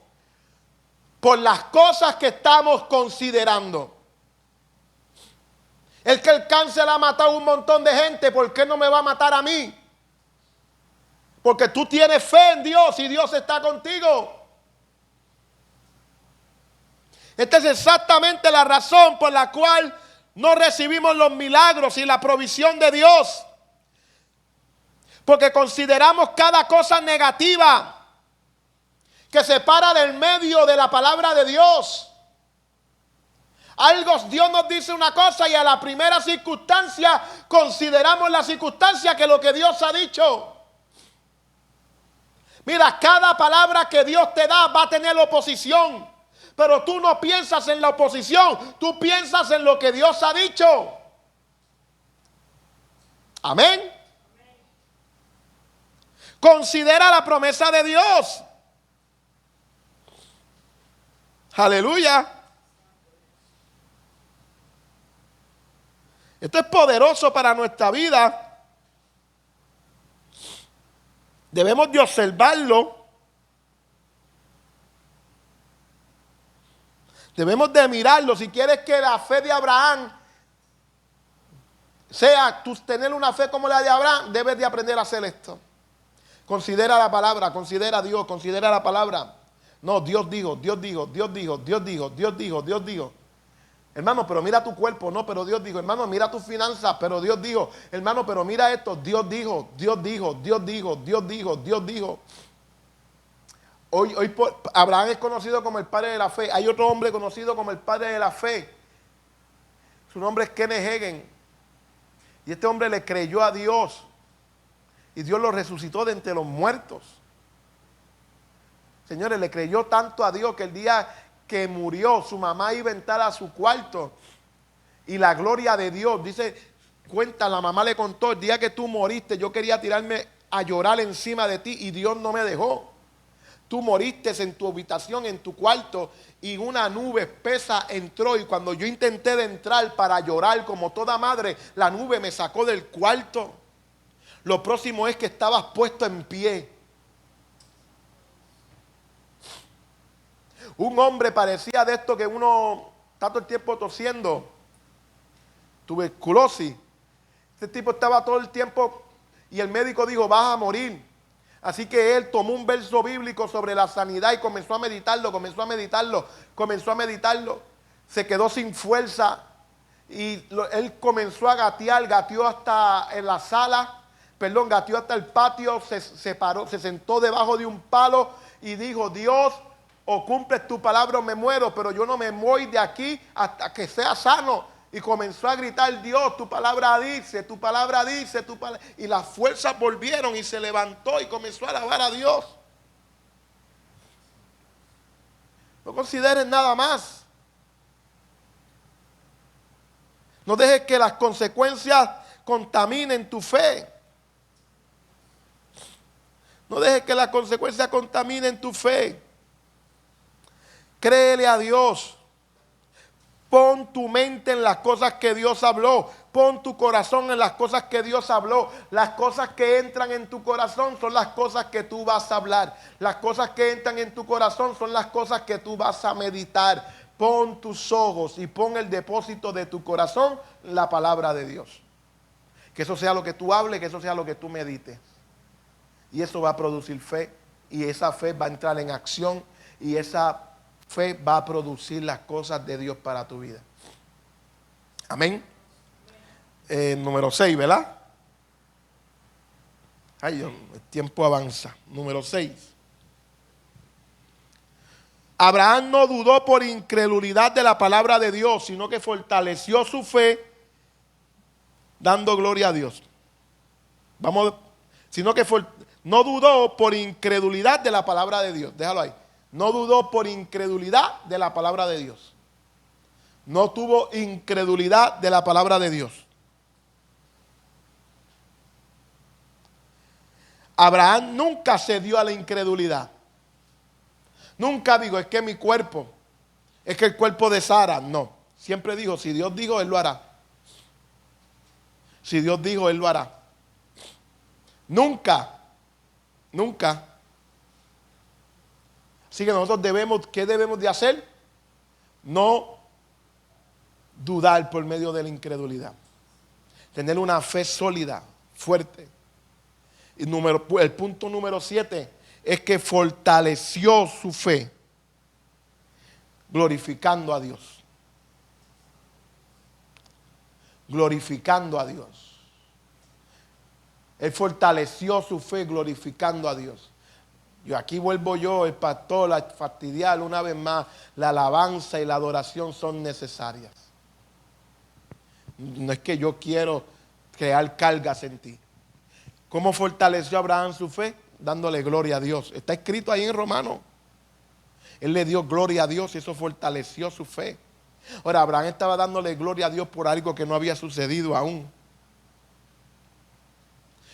por las cosas que estamos considerando. Es que el cáncer ha matado a un montón de gente, ¿por qué no me va a matar a mí? Porque tú tienes fe en Dios y Dios está contigo. Esta es exactamente la razón por la cual no recibimos los milagros y la provisión de Dios. Porque consideramos cada cosa negativa que se para del medio de la palabra de Dios. Dios nos dice una cosa y a la primera circunstancia consideramos la circunstancia que lo que Dios ha dicho. Mira, cada palabra que Dios te da va a tener oposición. Pero tú no piensas en la oposición, tú piensas en lo que Dios ha dicho. Amén. Considera la promesa de Dios. Aleluya. Esto es poderoso para nuestra vida. Debemos de observarlo. Debemos de mirarlo. Si quieres que la fe de Abraham sea tener una fe como la de Abraham, debes de aprender a hacer esto. Considera la palabra, considera a Dios, considera la palabra. No, Dios dijo, Dios dijo, Dios dijo, Dios dijo, Dios dijo, Dios dijo. Hermano, pero mira tu cuerpo, no, pero Dios dijo. Hermano, mira tus finanzas, pero Dios dijo. Hermano, pero mira esto, Dios dijo, Dios dijo, Dios dijo, Dios dijo, Dios dijo. Hoy Abraham es conocido como el padre de la fe. Hay otro hombre conocido como el padre de la fe. Su nombre es Kenneth Hagin. Y este hombre le creyó a Dios. Y Dios lo resucitó de entre los muertos. Señores, le creyó tanto a Dios que el día que murió, su mamá iba a entrar a su cuarto. Y la gloria de Dios, la mamá le contó, el día que tú moriste, yo quería tirarme a llorar encima de ti y Dios no me dejó. Tú moriste en tu habitación, en tu cuarto, y una nube espesa entró. Y cuando yo intenté de entrar para llorar como toda madre, la nube me sacó del cuarto. Lo próximo es que estabas puesto en pie. Un hombre parecía de esto que uno está todo el tiempo tosiendo, tuberculosis. Este tipo estaba todo el tiempo y el médico dijo, vas a morir. Así que él tomó un verso bíblico sobre la sanidad y comenzó a meditarlo. Se quedó sin fuerza y él comenzó a gatear, gateó hasta en la sala, gateó hasta el patio, se paró, se sentó debajo de un palo y dijo, Dios, o cumples tu palabra o me muero, pero yo no me voy de aquí hasta que sea sano. Y comenzó a gritar, Dios, tu palabra dice, tu palabra dice, tu palabra. Y las fuerzas volvieron y se levantó y comenzó a alabar a Dios. No consideres nada más. No dejes que las consecuencias contaminen tu fe. No dejes que las consecuencias contaminen tu fe. Créele a Dios. Pon tu mente en las cosas que Dios habló. Pon tu corazón en las cosas que Dios habló. Las cosas que entran en tu corazón son las cosas que tú vas a hablar. Las cosas que entran en tu corazón son las cosas que tú vas a meditar. Pon tus ojos y pon el depósito de tu corazón en la palabra de Dios. Que eso sea lo que tú hables, que eso sea lo que tú medites. Y eso va a producir fe. Y esa fe va a entrar en acción. Y esa fe va a producir las cosas de Dios para tu vida. Amén. Número 6, ¿verdad? Ay, Dios, el tiempo avanza. Número 6. Abraham no dudó por incredulidad de la palabra de Dios, sino que fortaleció su fe dando gloria a Dios. No dudó por incredulidad de la palabra de Dios. Déjalo ahí. No dudó por incredulidad de la palabra de Dios. No tuvo incredulidad de la palabra de Dios. Abraham nunca cedió a la incredulidad. Nunca digo, es que mi cuerpo, es que el cuerpo de Sara. No, siempre dijo, si Dios dijo, Él lo hará. Si Dios dijo, Él lo hará. Nunca. Así que nosotros ¿qué debemos de hacer? No dudar por medio de la incredulidad. Tener una fe sólida, fuerte. Y el punto número 7 es que fortaleció su fe, glorificando a Dios. Glorificando a Dios. Él fortaleció su fe glorificando a Dios. Aquí vuelvo yo, el pastor, a fastidiar una vez más. La alabanza y la adoración son necesarias. No es que yo quiero crear cargas en ti. ¿Cómo fortaleció Abraham su fe? Dándole gloria a Dios. Está escrito ahí en Romanos. Él le dio gloria a Dios y eso fortaleció su fe. Ahora, Abraham estaba dándole gloria a Dios por algo que no había sucedido aún.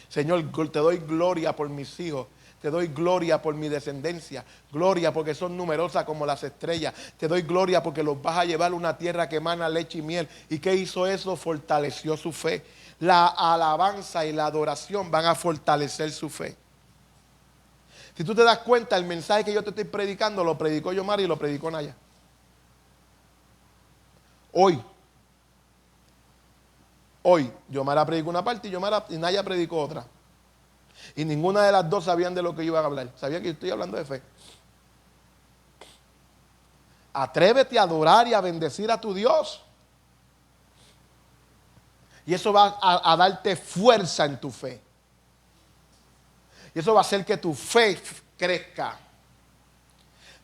Señor, te doy gloria por mis hijos. Te doy gloria por mi descendencia. Gloria porque son numerosas como las estrellas. Te doy gloria porque los vas a llevar a una tierra que emana leche y miel. ¿Y qué hizo eso? Fortaleció su fe. La alabanza y la adoración van a fortalecer su fe. Si tú te das cuenta, el mensaje que yo te estoy predicando lo predicó Yomari y lo predicó Naya. Hoy, Yomara predicó una parte y Naya predicó otra. Y ninguna de las dos sabían de lo que yo iba a hablar. Sabían que yo estoy hablando de fe. Atrévete a adorar y a bendecir a tu Dios. Y eso va a darte fuerza en tu fe. Y eso va a hacer que tu fe crezca.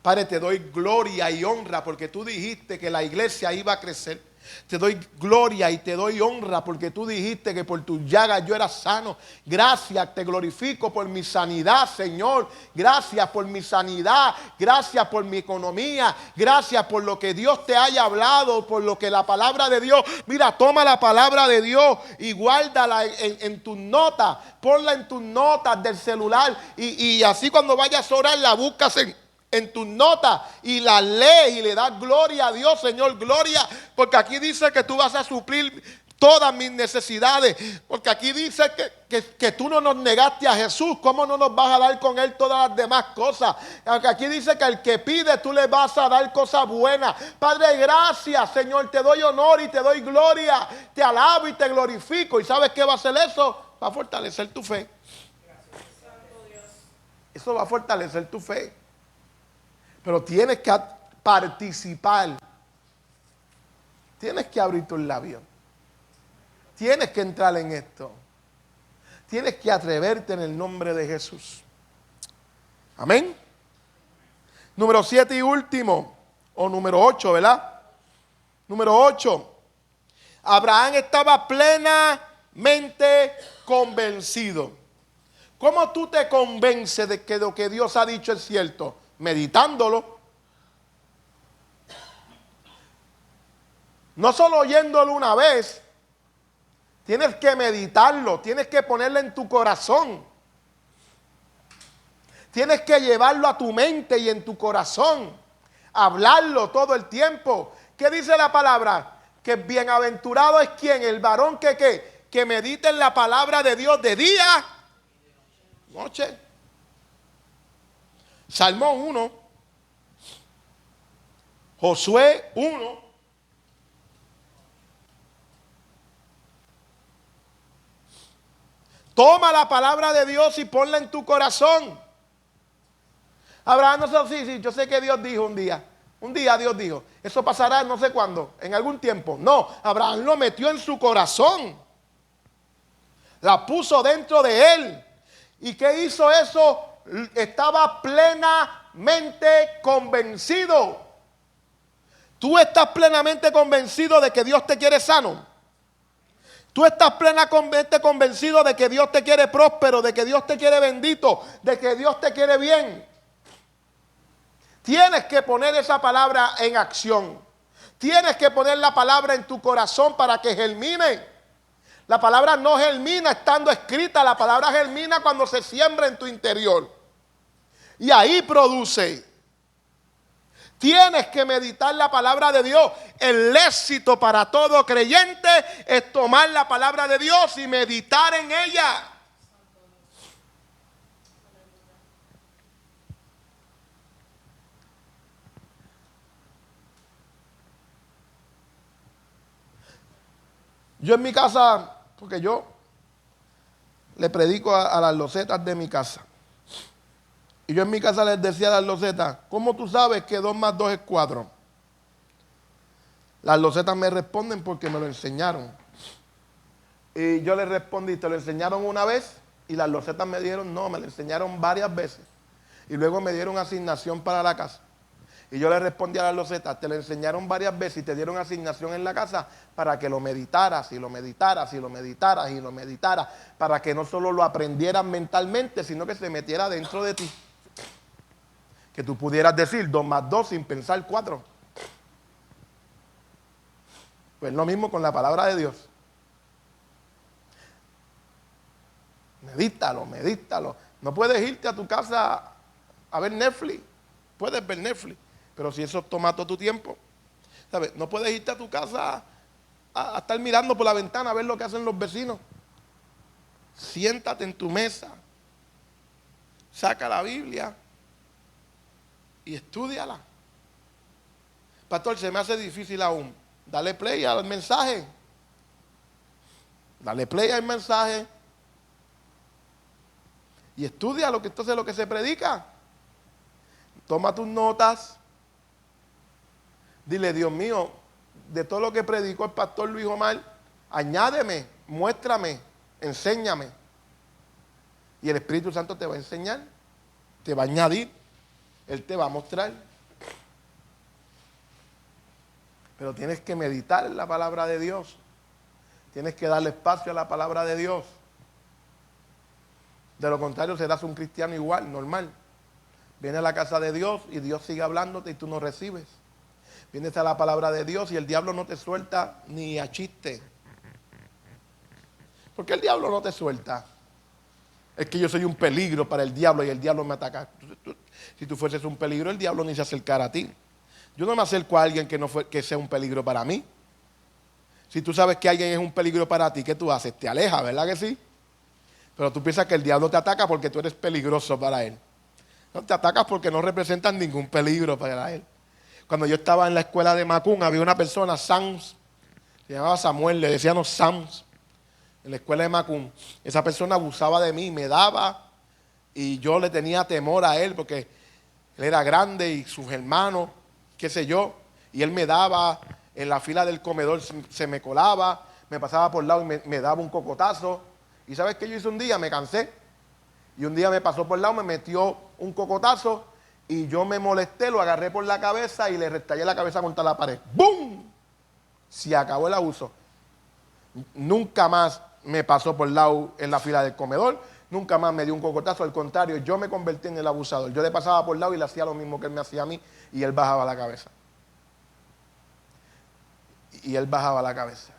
Padre, te doy gloria y honra porque tú dijiste que la iglesia iba a crecer. Te doy gloria y te doy honra porque tú dijiste que por tus llagas yo era sano. Gracias, te glorifico por mi sanidad, Señor. Gracias por mi sanidad. Gracias por mi economía. Gracias por lo que Dios te haya hablado, por lo que la palabra de Dios. Mira, toma la palabra de Dios y guárdala en tus notas. Ponla en tus notas del celular y así cuando vayas a orar la buscas en tus notas y la lees y le das gloria a Dios, Señor, gloria, porque aquí dice que tú vas a suplir todas mis necesidades, porque aquí dice que tú no nos negaste a Jesús, ¿cómo no nos vas a dar con Él todas las demás cosas? Aunque aquí dice que al que pide tú le vas a dar cosas buenas. Padre, gracias, Señor, te doy honor y te doy gloria, te alabo y te glorifico. ¿Y sabes qué va a hacer eso? Va a fortalecer tu fe. Eso va a fortalecer tu fe. Pero tienes que participar. Tienes que abrir tus labios. Tienes que entrar en esto. Tienes que atreverte en el nombre de Jesús. Amén. Número 7 y último. O número 8, ¿verdad? Número 8. Abraham estaba plenamente convencido. ¿Cómo tú te convences de que lo que Dios ha dicho es cierto? Meditándolo. No solo oyéndolo una vez. Tienes que meditarlo. Tienes que ponerlo en tu corazón. Tienes que llevarlo a tu mente y en tu corazón. Hablarlo todo el tiempo. ¿Qué dice la palabra? Que bienaventurado es quien, el varón que medita en la palabra de Dios de día, noche. Salmo 1, Josué 1, toma la palabra de Dios y ponla en tu corazón. Abraham no sé, sí, yo sé que Dios dijo un día Dios dijo, eso pasará no sé cuándo, en algún tiempo. No, Abraham lo metió en su corazón, la puso dentro de él. ¿Y qué hizo eso? Estaba plenamente convencido. Tú estás plenamente convencido de que Dios te quiere sano. Tú estás plenamente convencido de que Dios te quiere próspero, de que Dios te quiere bendito, de que Dios te quiere bien. Tienes que poner esa palabra en acción. Tienes que poner la palabra en tu corazón para que germine. La palabra no germina estando escrita, la palabra germina cuando se siembra en tu interior. Y ahí produce. Tienes que meditar la palabra de Dios. El éxito para todo creyente es tomar la palabra de Dios y meditar en ella. Yo en mi casa, porque yo le predico a las losetas de mi casa. Y yo en mi casa les decía a las losetas, ¿cómo tú sabes que 2 más 2 es 4? Las losetas me responden porque me lo enseñaron. Y yo les respondí, ¿te lo enseñaron una vez? Y las losetas me dijeron, no, me lo enseñaron varias veces. Y luego me dieron asignación para la casa. Y yo le respondí a las losetas, te lo enseñaron varias veces y te dieron asignación en la casa para que lo meditaras y lo meditaras y lo meditaras y lo meditaras, para que no solo lo aprendieras mentalmente, sino que se metiera dentro de ti. Que tú pudieras decir 2 más 2 sin pensar 4. Pues lo mismo con la palabra de Dios. Medítalo, medítalo. No puedes irte a tu casa a ver Netflix. Puedes ver Netflix, pero si eso toma todo tu tiempo, ¿sabes? No puedes irte a tu casa a estar mirando por la ventana a ver lo que hacen los vecinos. Siéntate en tu mesa, saca la Biblia y estúdiala. Pastor, se me hace difícil aún. Dale play al mensaje. Dale play al mensaje. Y estudia lo que se predica. Toma tus notas. Dile, Dios mío, de todo lo que predicó el pastor Luis Omar, añádeme, muéstrame, enséñame. Y el Espíritu Santo te va a enseñar, te va a añadir, Él te va a mostrar. Pero tienes que meditar en la palabra de Dios. Tienes que darle espacio a la palabra de Dios. De lo contrario, serás un cristiano igual, normal. Vienes a la casa de Dios y Dios sigue hablándote y tú no recibes. Vienes a la palabra de Dios y el diablo no te suelta ni a chiste. ¿Por qué el diablo no te suelta? Es que yo soy un peligro para el diablo y el diablo me ataca. Si tú fueses un peligro, el diablo ni se acercara a ti. Yo no me acerco a alguien que sea un peligro para mí. Si tú sabes que alguien es un peligro para ti, ¿qué tú haces? Te alejas, ¿verdad que sí? Pero tú piensas que el diablo te ataca porque tú eres peligroso para él. No te atacas porque no representas ningún peligro para él. Cuando yo estaba en la escuela de Macún, había una persona, Sams, se llamaba Samuel, le decíamos Sams, en la escuela de Macún. Esa persona abusaba de mí, me daba, y yo le tenía temor a él porque él era grande y sus hermanos, qué sé yo, y él me daba, en la fila del comedor se me colaba, me pasaba por el lado y me daba un cocotazo. ¿Y sabes qué yo hice un día? Me cansé. Y un día me pasó por el lado, me metió un cocotazo y yo me molesté, lo agarré por la cabeza y le restallé la cabeza contra la pared. ¡Bum! Se acabó el abuso. Nunca más me pasó por el lado en la fila del comedor, nunca más me dio un cocotazo. Al contrario, yo me convertí en el abusador. Yo le pasaba por el lado y le hacía lo mismo que él me hacía a mí y él bajaba la cabeza. Y él bajaba la cabeza.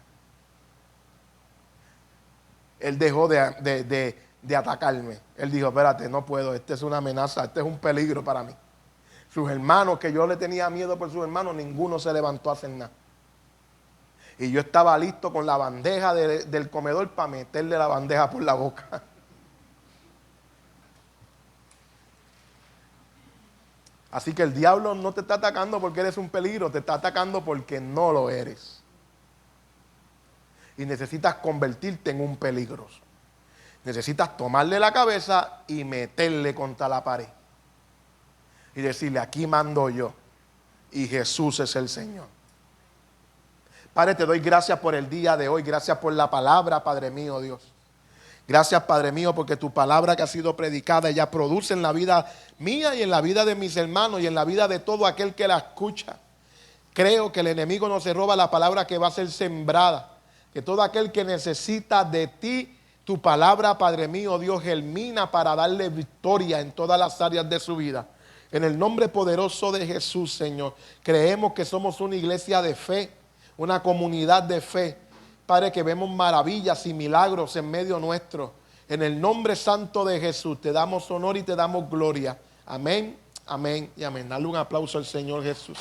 Él dejó de atacarme. Él dijo, espérate, no puedo, este es una amenaza, este es un peligro para mí. Sus hermanos, que yo le tenía miedo por sus hermanos, ninguno se levantó a hacer nada. Y yo estaba listo con la bandeja del comedor para meterle la bandeja por la boca. Así que el diablo no te está atacando porque eres un peligro, te está atacando porque no lo eres. Y necesitas convertirte en un peligroso. Necesitas tomarle la cabeza y meterle contra la pared. Y decirle, aquí mando yo. Y Jesús es el Señor. Padre, te doy gracias por el día de hoy. Gracias por la palabra, Padre mío, Dios. Gracias, Padre mío, porque tu palabra que ha sido predicada ya produce en la vida mía y en la vida de mis hermanos y en la vida de todo aquel que la escucha. Creo que el enemigo no se roba la palabra que va a ser sembrada. Que todo aquel que necesita de ti, tu palabra, Padre mío, Dios, germina para darle victoria en todas las áreas de su vida. En el nombre poderoso de Jesús, Señor, creemos que somos una iglesia de fe, una comunidad de fe. Padre, que vemos maravillas y milagros en medio nuestro. En el nombre santo de Jesús, te damos honor y te damos gloria. Amén, amén y amén. Dale un aplauso al Señor Jesús.